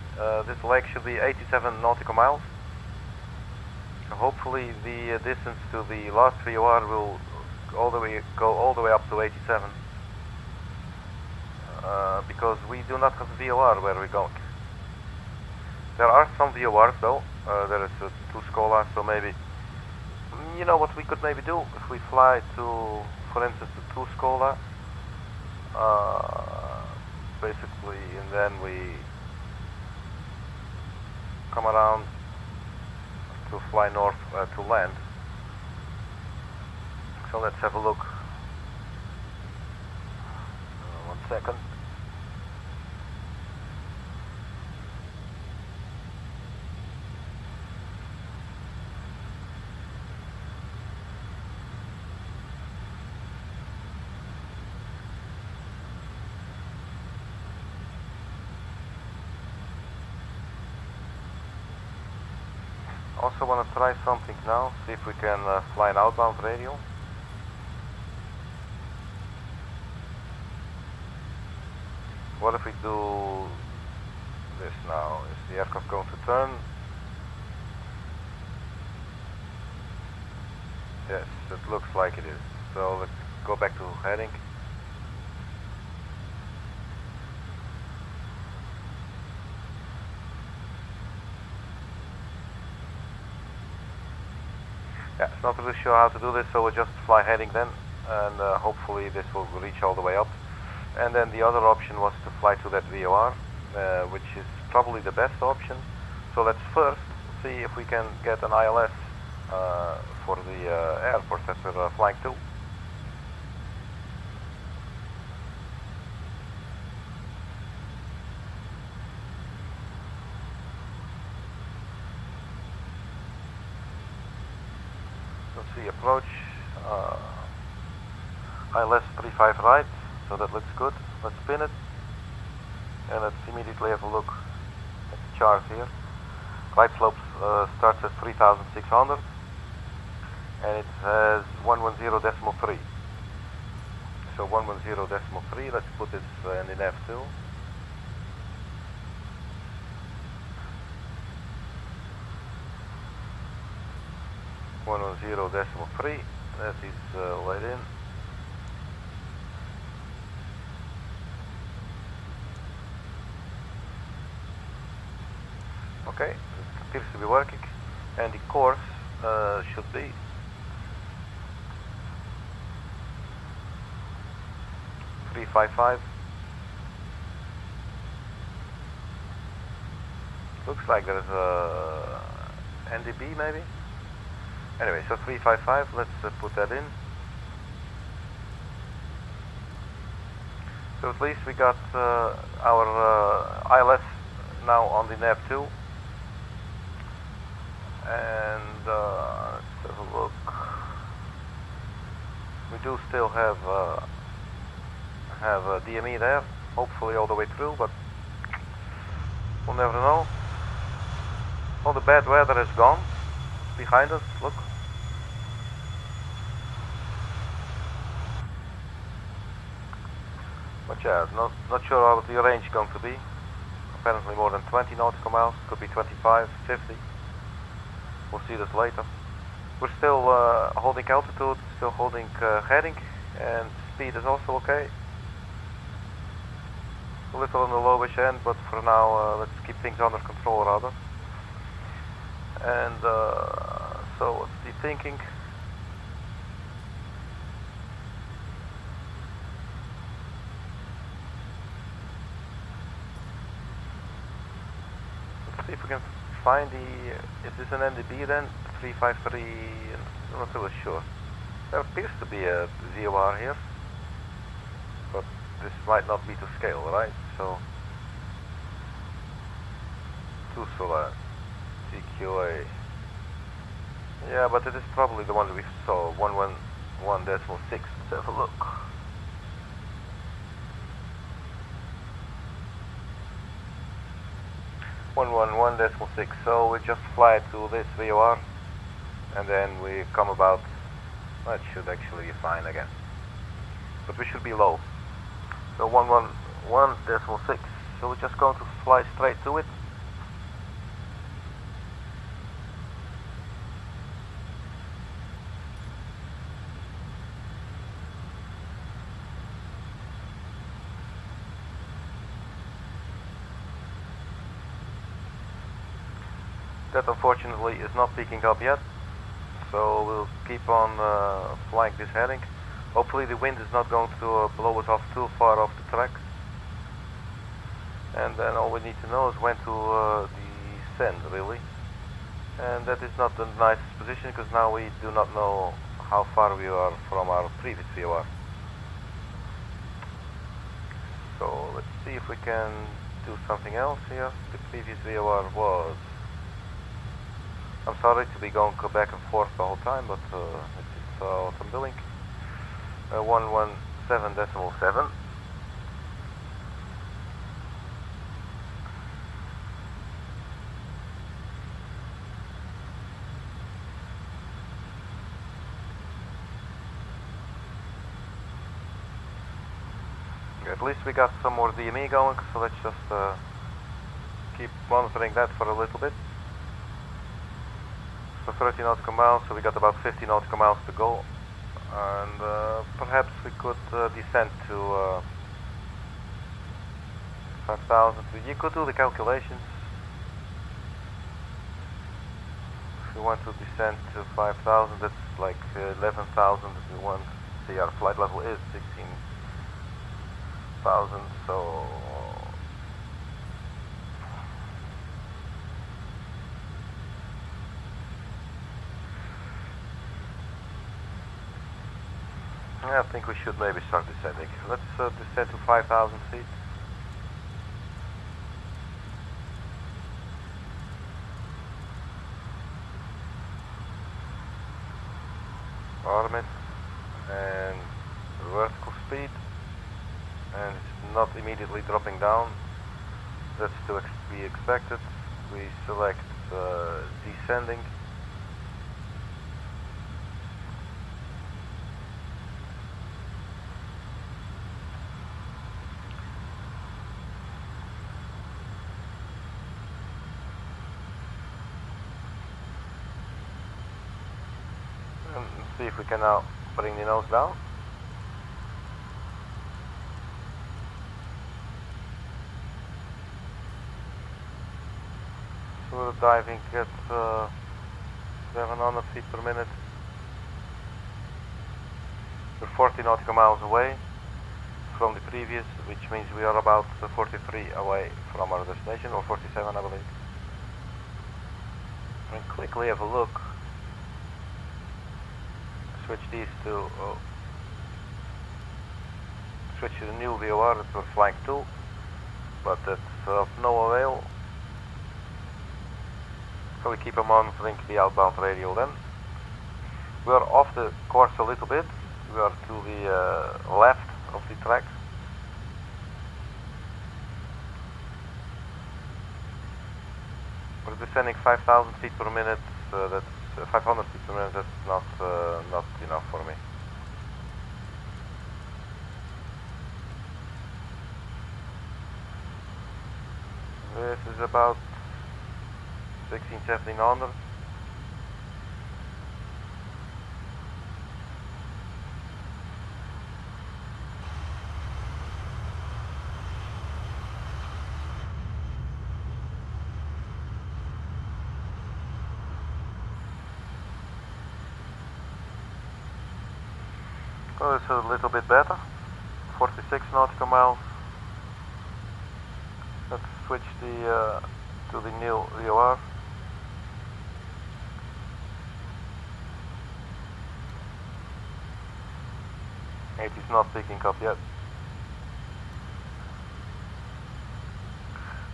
this leg should be 87 nautical miles. So hopefully the distance to the last VOR will go all the way up to 87. Because we do not have VOR where we're going. There are some VORs though. There is a 2 Scola, so maybe, you know what we could maybe do if we fly to, for instance, to 2 Scola. Basically, and then we come around to fly north to land. So let's have a look. 1 second. Also want to try something now, see if we can fly an outbound radial. What if we do this now? Is the aircraft going to turn? Yes, it looks like it is. So let's go back to heading. Yeah, it's not really sure how to do this, so we'll just fly heading then, and hopefully this will reach all the way up. And then the other option was to fly to that VOR, which is probably the best option. So let's first see if we can get an ILS for the airport that we're flying to. Let's see, approach, ILS 35 right, so that looks good. Let's spin it, and let's immediately have a look at the chart here. Right slope starts at 3,600, and it has 110.3. So 110.3, let's put this in the F2. .3, that is laid in. Okay, it appears to be working, and the course should be 355. Looks like there's a NDB maybe. Anyway, so 355, let's put that in. So at least we got our ILS now on the NAV2. And let's have a look. We do still have a DME there, hopefully all the way through, but we'll never know. All the bad weather is gone behind us, look. But yeah, not sure how the range is going to be. Apparently more than 20 nautical miles, could be 25, 50. We'll see this later. We're still holding altitude, still holding heading, and speed is also okay. A little on the lowish end, but for now let's keep things under control rather. And so what's the thinking? Let's see if we can find the, is this an NDB then? 353, I'm not really sure. There appears to be a VOR here, but this might not be to scale, right? So, Tusula, TQA. Yeah, but it is probably the one that we saw, 111.6. Let's have a look. .6, so we just fly to this VOR and then we come about, that should actually be fine again, but we should be low. So 111.6, so we're just going to fly straight to it. That unfortunately is not picking up yet, so we'll keep on flying this heading. Hopefully the wind is not going to blow us off too far off the track. And then all we need to know is when to descend, really. And that is not the nicest position, because now we do not know how far we are from our previous VOR. So let's see if we can do something else here. The previous VOR was, I'm sorry to be going back and forth the whole time, but it's autumn billing. 117.7. At least we got some more DME going, so let's just keep monitoring that for a little bit. So 30 nautical miles, so we got about 50 nautical miles to go, and perhaps we could descend to 5,000. You could do the calculations. If you want to descend to 5,000, that's like 11,000. If you want, see, our flight level is 16,000, so I think we should maybe start descending. Let's descend to 5,000 feet. Arm it and vertical speed, and it's not immediately dropping down. That's to be expected. We select descending. And see if we can now bring the nose down. So we're diving at 700 feet per minute. We're 40 nautical miles away from the previous, which means we are about 43 away from our destination, or 47 I believe. And quickly have a look. Switch these to switch to the new VOR that we're flying to, but that's of no avail. So we keep them on, link the outbound radio then. We are off the course a little bit. We are to the left of the track. We're descending 5,000 feet per minute. That's 500 feet per minute. That's not enough for me. This is about 1700. Oh, it's a little bit better. 46 nautical miles. Let's switch the to the new VOR. It is not picking up yet.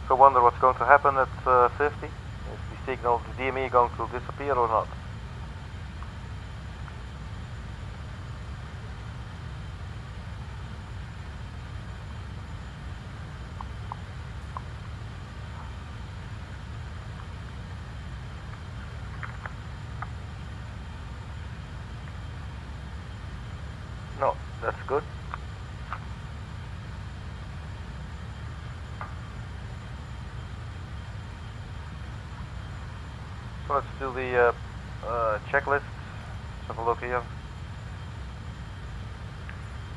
So wonder what's going to happen at 50. Is the signal, the DME, going to disappear or not? No, that's good. So let's do the checklist. Let's have a look here.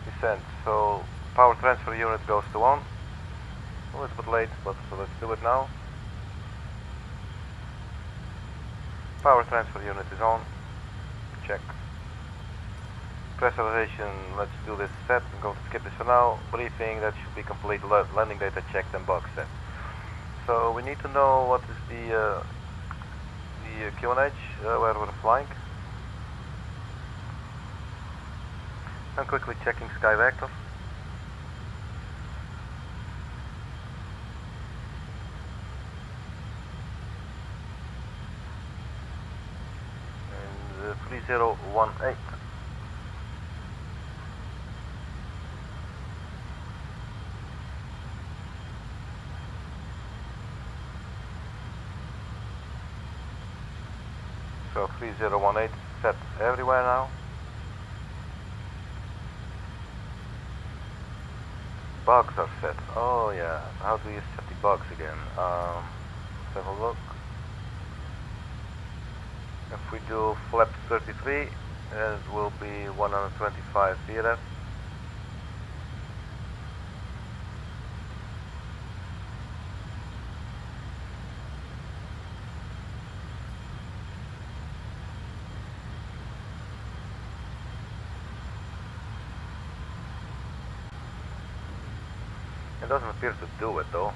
Descent. So power transfer unit goes to on. Oh, it's a bit late, but so let's do it now. Power transfer unit is on. Check. Pressurization, let's do this set. I'm going to skip this for now. Briefing, that should be complete. Landing data checked and box set. So we need to know what is the QNH, where we're flying. I'm quickly checking sky vector. And 3018. So 3018 set everywhere now. Bugs are set. Oh yeah. How do you set the bugs again? Let's have a look. If we do flap 33, it will be 125 VRF. It doesn't appear to do it though.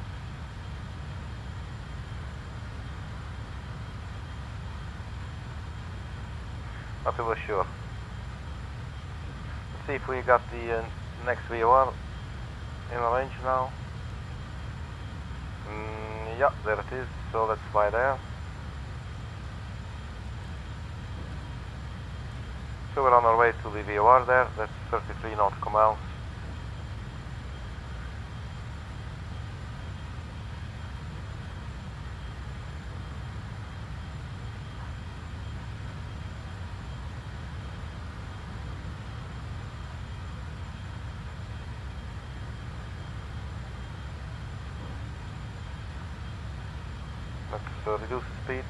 Not really sure. Let's see if we got the next VOR in range now. Yeah, there it is. So let's fly there. So we're on our way to the VOR there. That's 33 nautical miles. Let's reduce the speed.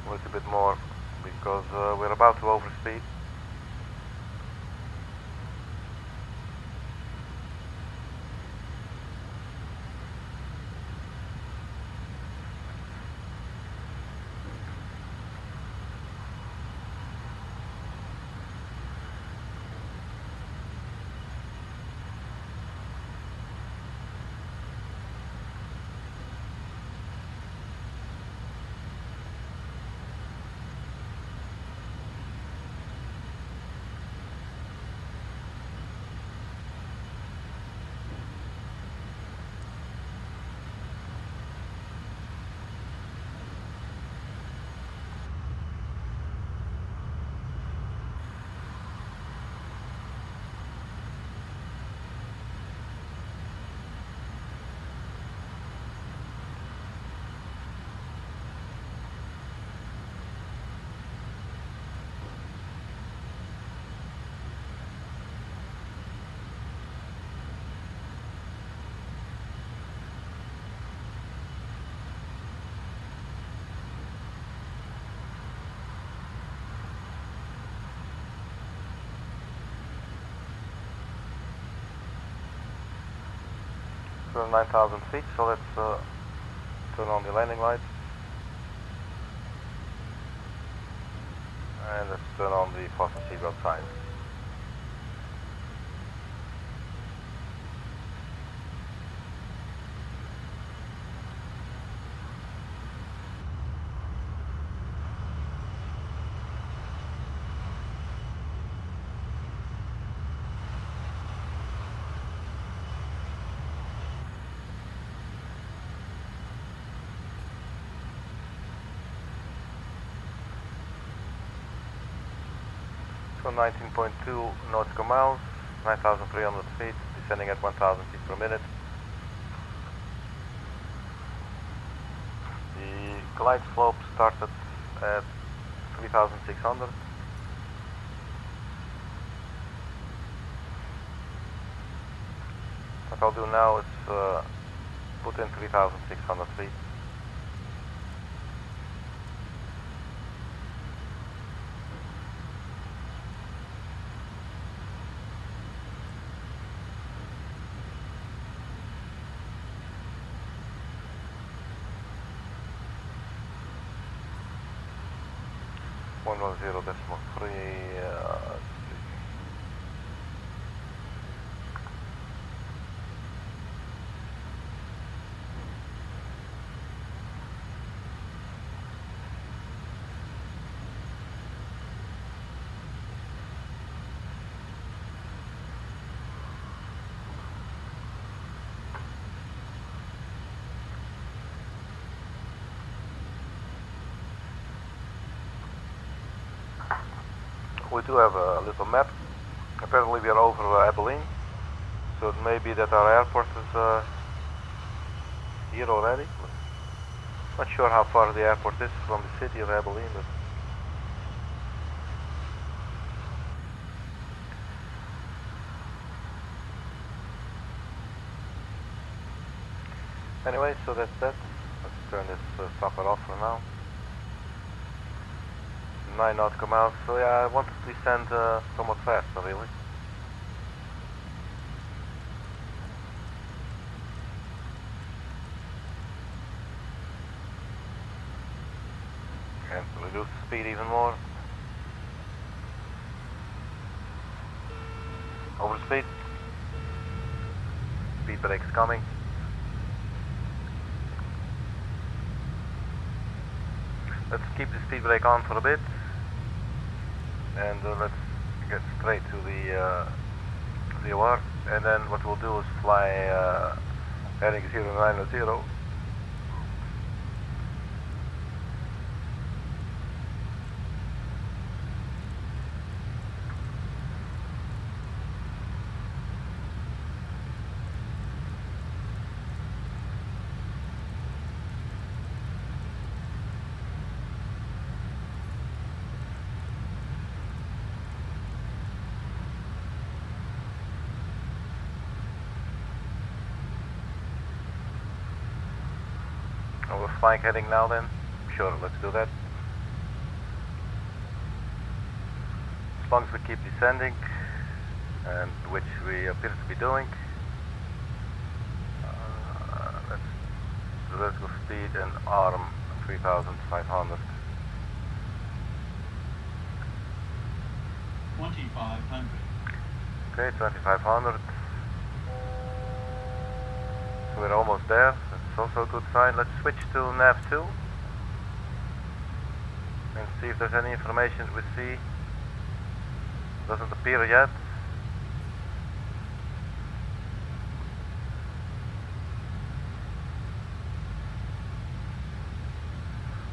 A little bit more because we're about to overspeed. We're 9,000 feet, so let's turn on the landing lights. And let's turn on the fasten seatbelt signs. So 19.2 nautical miles, 9,300 feet, descending at 1,000 feet per minute. The glide slope started at 3,600. What I'll do now is put in 3,600 feet. One 0.3. We do have a little map. Apparently we are over Abilene, so it may be that our airport is here already. Not sure how far the airport is from the city of Abilene, but anyway, so that's that. Let's turn this stopper off for now. 9 nautical miles, so yeah, I want to descend somewhat faster, really. And reduce the speed even more. Over speed. Speed brake's coming. Let's keep the speed brake on for a bit. And let's get straight to the VOR, and then what we'll do is fly heading 090. We're flying heading now then? Sure, let's do that. As long as we keep descending, and which we appear to be doing. Let's go speed and arm 3,500. 2,500. Okay, 2,500. So we're almost there. That's also a good sign. Let's switch to nav 2 and see if there's any information we see. Doesn't appear yet.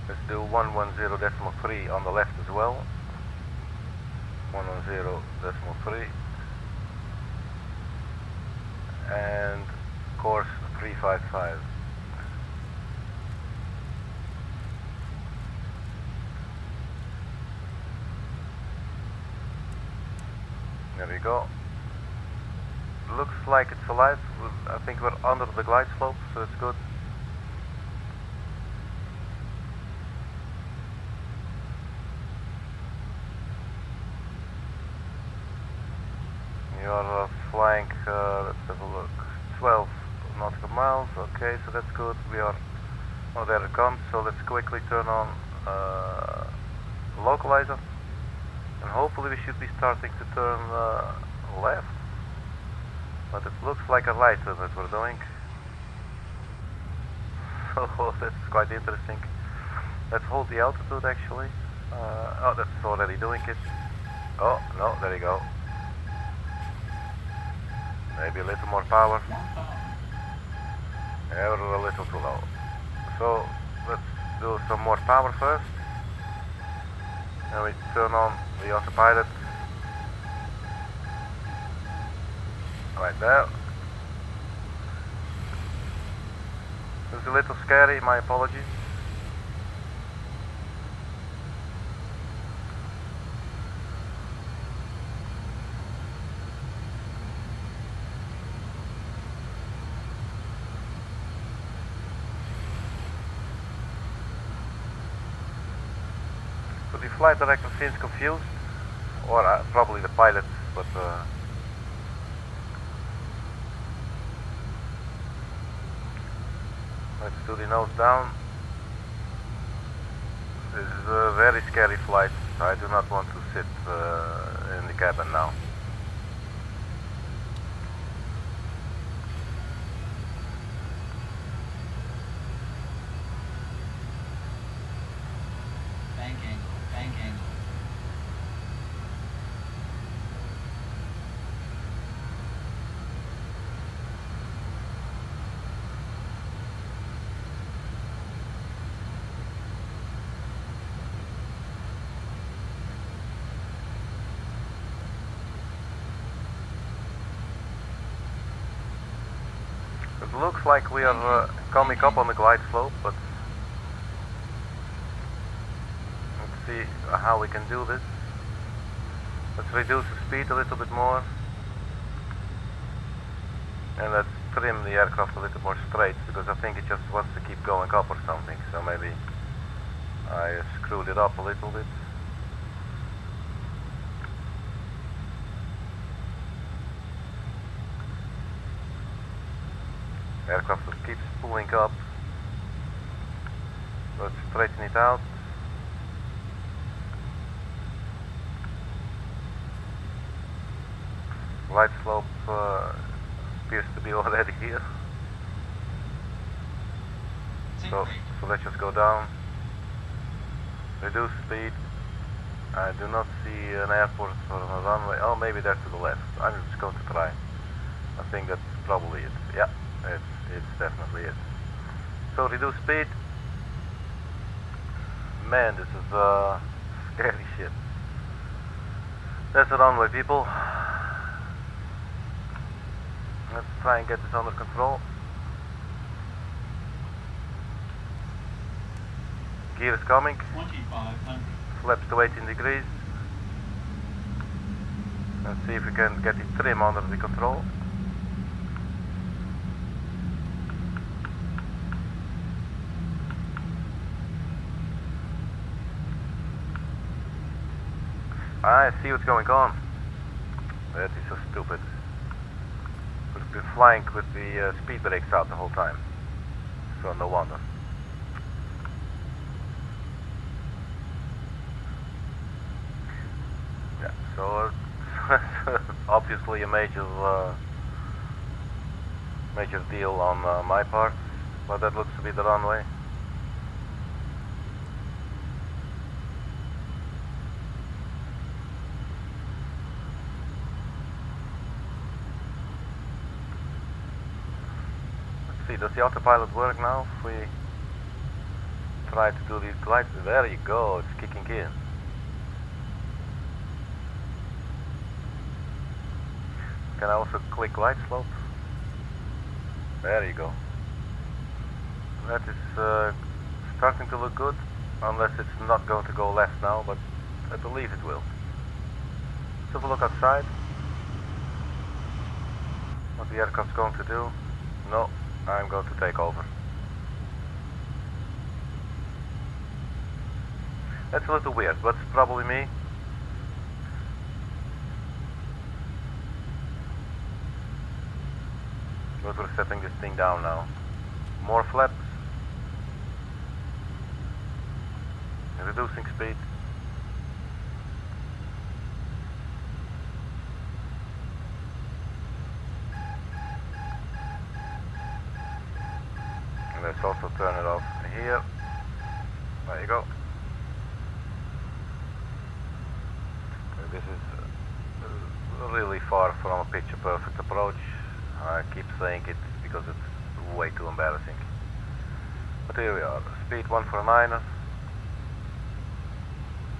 Let's do 110.3 on the left as well. 110.3 and course 355. There we go. Looks like it's alive. I think we're under the glide slope, so it's good. You are flying, let's have a look, 12 nautical miles. Okay, so that's good. We are, oh, there it comes. So let's quickly turn on localizer, and hopefully we should be starting to turn left. But it looks like a right turn that we're doing. So that's quite interesting. Let's hold the altitude actually. Oh, that's already doing it. Oh, no, there you go. Maybe a little more power. Yeah, we're a little too low. So let's do some more power first. And we turn on the autopilot. Right there. It's a little scary, my apologies. So the flight director seems confused, or probably the pilot, but let's do the nose down. This is a very scary flight. I do not want to sit in the cabin now. Bank angle. It looks like we are coming up on the glide slope, but let's see how we can do this. Let's reduce the speed a little bit more, and let's trim the aircraft a little more straight, because I think it just wants to keep going up or something, so maybe I screwed it up a little bit. Aircraft just keeps pulling up. Let's straighten it out. Glide slope appears to be already here. So let's just go down. Reduce speed. I do not see an airport or a runway. Oh, maybe there to the left. I'm just going to try. I think that's probably it. Yeah, it's definitely it. So reduce speed. Man, this is scary shit. That's the runway, people. Let's try and get this under control. Gear is coming. 2500. Flaps to 18 degrees. Let's see if we can get the trim under the control. I see what's going on. That is so stupid. We've been flying with the speed brakes out the whole time. So no wonder. Yeah, so obviously a major deal on my part, but that looks to be the runway. Let's see, does the autopilot work now? If we try to do these glides, there you go, it's kicking in. Can I also click glide slope? There you go. That is starting to look good, unless it's not going to go left now, but I believe it will. Let's have a look outside. What the aircraft's going to do. No, I'm going to take over. That's a little weird, but it's probably me. But we're setting this thing down now. More flaps. Reducing speed. And let's also turn it off here. There you go. This is really far from a picture perfect approach. I keep saying it because it's way too embarrassing. But here we are. Speed 149er.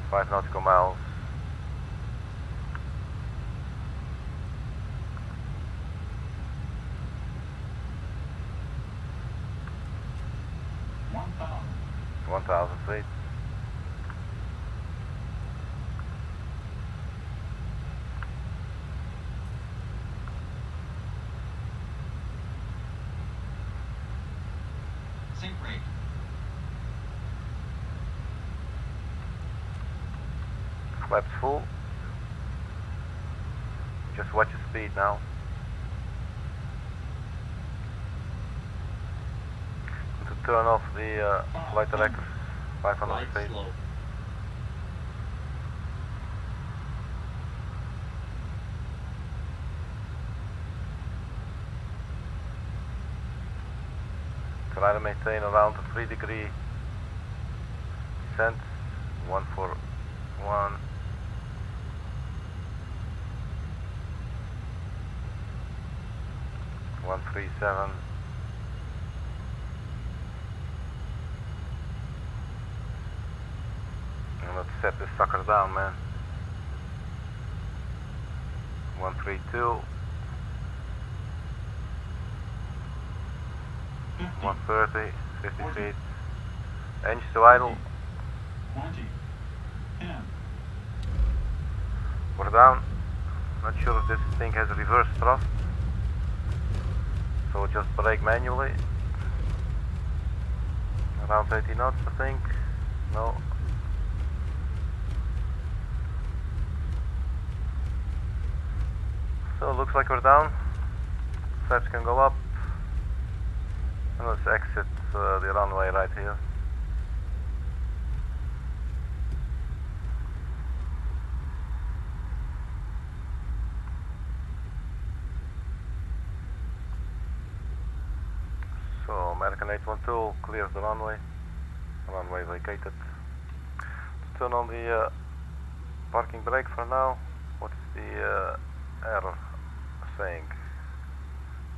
5 nautical miles. One thousand feet. Sync rate. Flaps full. Just watch the speed now. To turn off the flight director, 500 feet. Slow. Try to maintain around a 3-degree descent. 141. One 37. And let's set this sucker down, man. 132. 130, 50 feet. Engines to idle. 20. 10. We're down. Not sure if this thing has reverse thrust. So just brake manually. Around 80 knots, I think. No. So looks like we're down. Flaps can go up. And let's exit the runway right here. So American 812 clears the runway. Runway vacated. Let's turn on the parking brake for now. What's the error saying?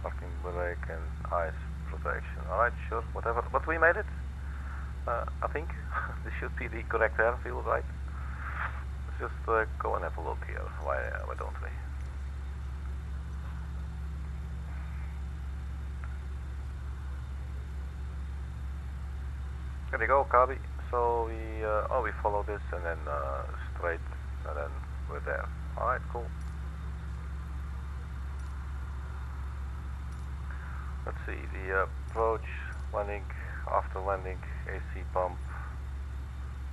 Parking brake and ice protection. Alright, sure, whatever. But we made it. I think this should be the correct airfield, right? Let's just go and have a look here. Why don't we? There you go, KABI. So we follow this and then straight, and then we're there. Alright, cool. Let's see, the approach, landing, after landing, AC pump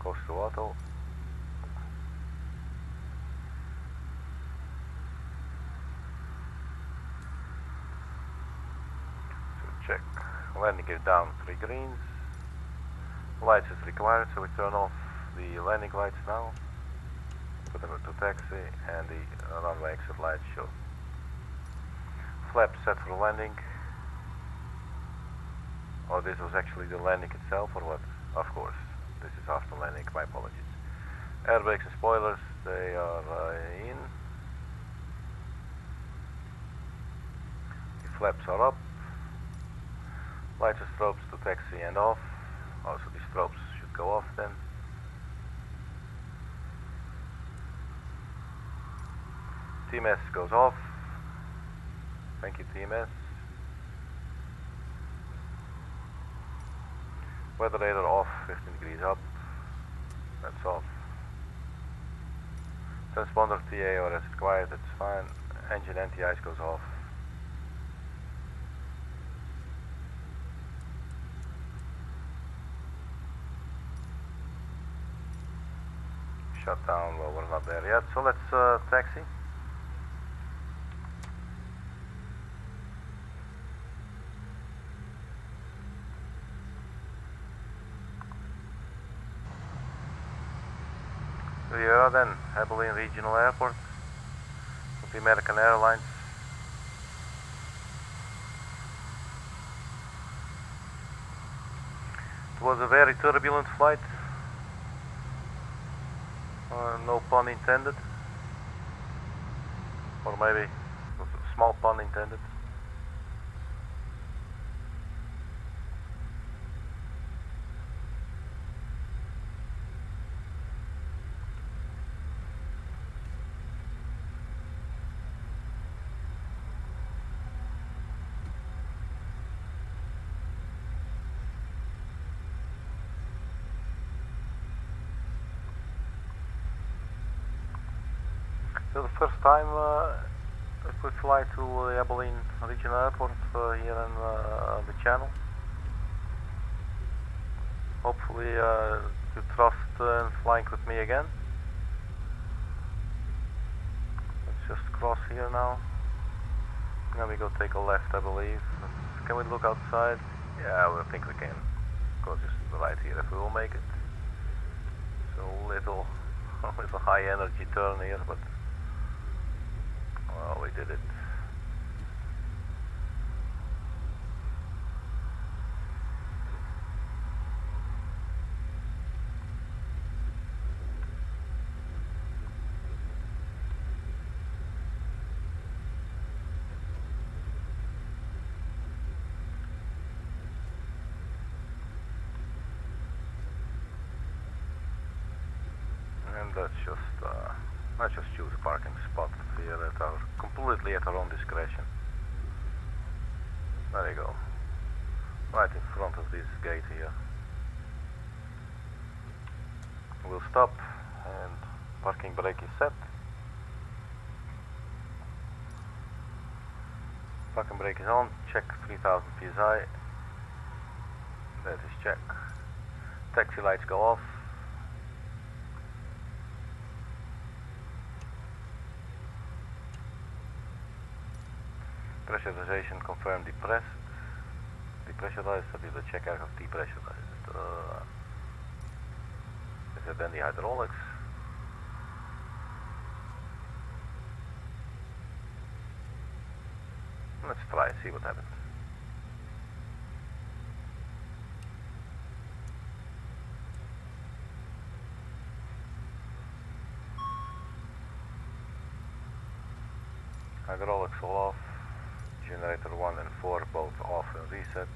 goes to auto. So check, landing gear down, 3 greens. Lights is required, so we turn off the landing lights now. Put them to taxi, and the runway exit lights show. Flaps set for landing. Oh, this was actually the landing itself, or what? Of course, this is after landing, my apologies. Airbags and spoilers, they are in. The flaps are up. Lights and strobes to taxi and off. Also, the strobes should go off then. TMS goes off. Thank you, TMS. Weather radar off, 15 degrees up. That's off. Transponder TA or as required, that's fine. Engine anti-ice goes off. Shut down, well, we're not there yet. So let's taxi. So here are then Abilene Regional Airport with the American Airlines. It was a very turbulent flight, no pun intended, or maybe a small pun intended. So the first time we fly to Abilene Regional Airport here in the channel. Hopefully you trust in flying with me again. Let's just cross here now. Now we go take a left, I believe. Can we look outside? Yeah, I think we can. Go just right here if we will make it. So little high energy turn here, but well, we did it. And let's just choose a parking spot here completely at our own discretion. There you go. Right in front of this gate here. We'll stop and parking brake is set. Parking brake is on. Check 3000 psi. That is check. Taxi lights go off. Pressurization confirmed depressed. Depressurized, that is the check aircraft depressurized. Is it then the hydraulics? Let's try and see what happens. Hydraulics all off. Generator 1 and 4 both off and reset.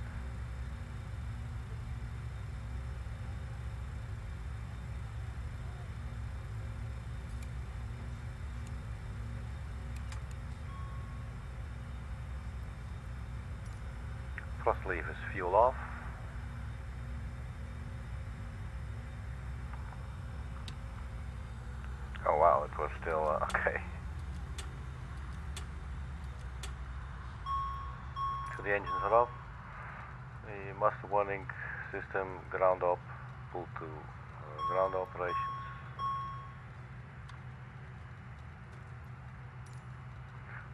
Thrust lever is fuel off. Oh wow, it was still okay. So the engines are off. The master warning system ground up, pull to ground operations.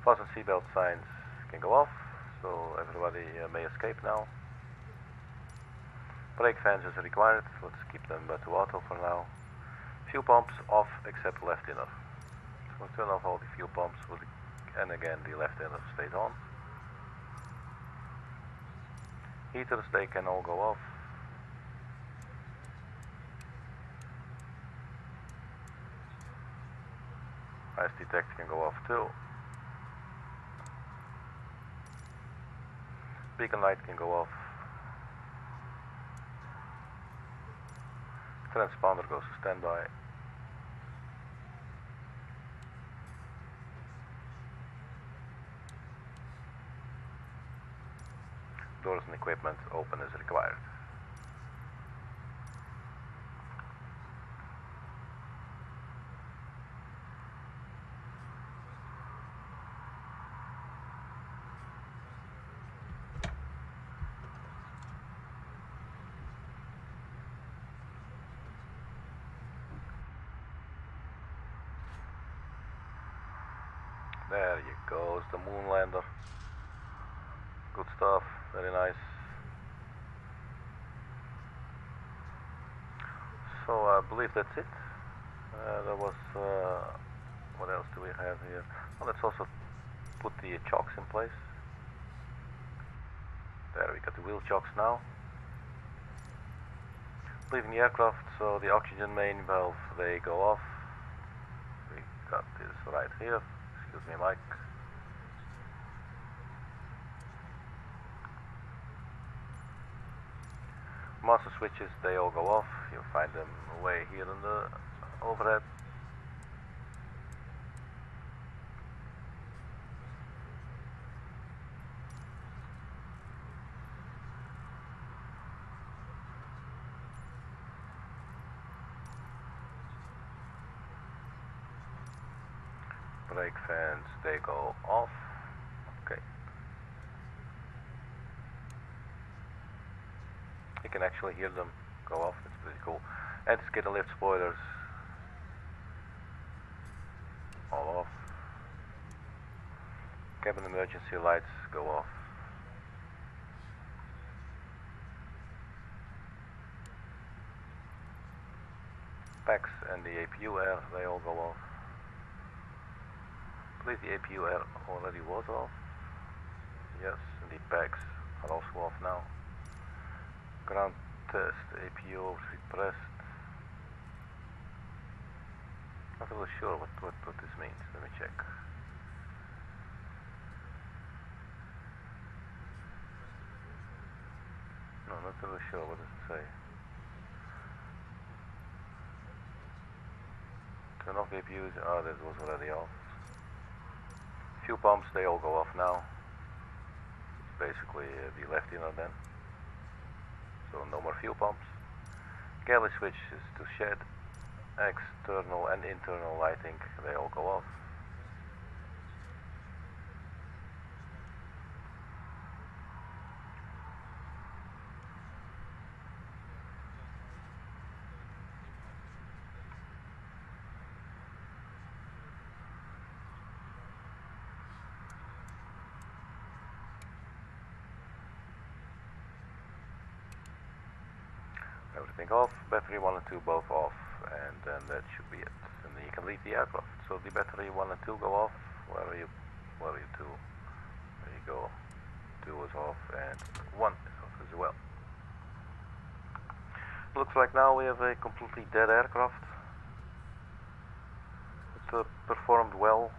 Fasten seatbelt signs can go off, so everybody may escape now. Brake fans is required, let's keep them to auto for now. Fuel pumps off except left inner. So we'll turn off all the fuel pumps, and again the left inner stays on. Heaters, they can all go off. Ice detect can go off too. Beacon light can go off. Transponder goes to standby. Doors and equipment open as required. There you go, it's the Moonlander. Good stuff, very nice. So I believe that's it. There was, what else do we have here? Well, let's also put the chocks in place. There, we got the wheel chocks now. Leaving the aircraft, so the oxygen main valve, they go off. We got this right here. Excuse me, Mike. Master switches, they all go off. You'll find them way here in the overhead. Brake fans, they go off. Okay. You can actually hear them go off, that's pretty cool. Anti-skid and lift spoilers, all off. Cabin emergency lights go off. Packs and the APU air, they all go off. I believe the APU air already was off. Yes, and the packs are also off now. Ground test, APU overspeed pressed. Not really sure what this means. Let me check. No, not really sure. What does it say? Turn off the APUs. Ah, that was already off. Fuel pumps, they all go off now. It's basically the left inner then. So no more fuel pumps. Galley switches to shed. External and internal lighting, they all go off. Everything off, battery 1 and 2 both off, and then that should be it. And then you can leave the aircraft. So the battery 1 and 2 go off. Where are you 2? There you go. 2 is off and 1 is off as well. Looks like now we have a completely dead aircraft. It performed well.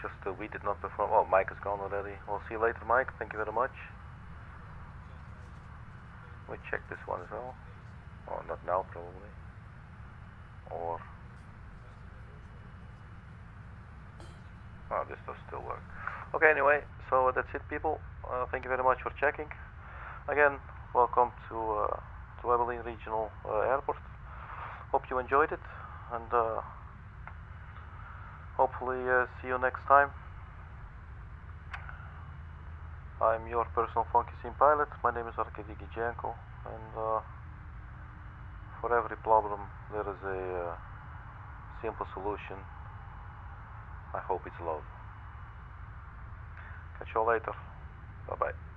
Just we did not perform. Oh, Mike is gone already. We'll see you later, Mike. Thank you very much. We check this one as well. Oh, not now probably. Or oh, this does still work. Okay, anyway, so that's it, people. Thank you very much for checking. Again, welcome to Abilene Regional Airport. Hope you enjoyed it, and hopefully see you next time. I'm your personal funky sim pilot. My name is Arkady Gidzenko, and for every problem there is a simple solution. I hope it's love. Catch you all later. Bye bye.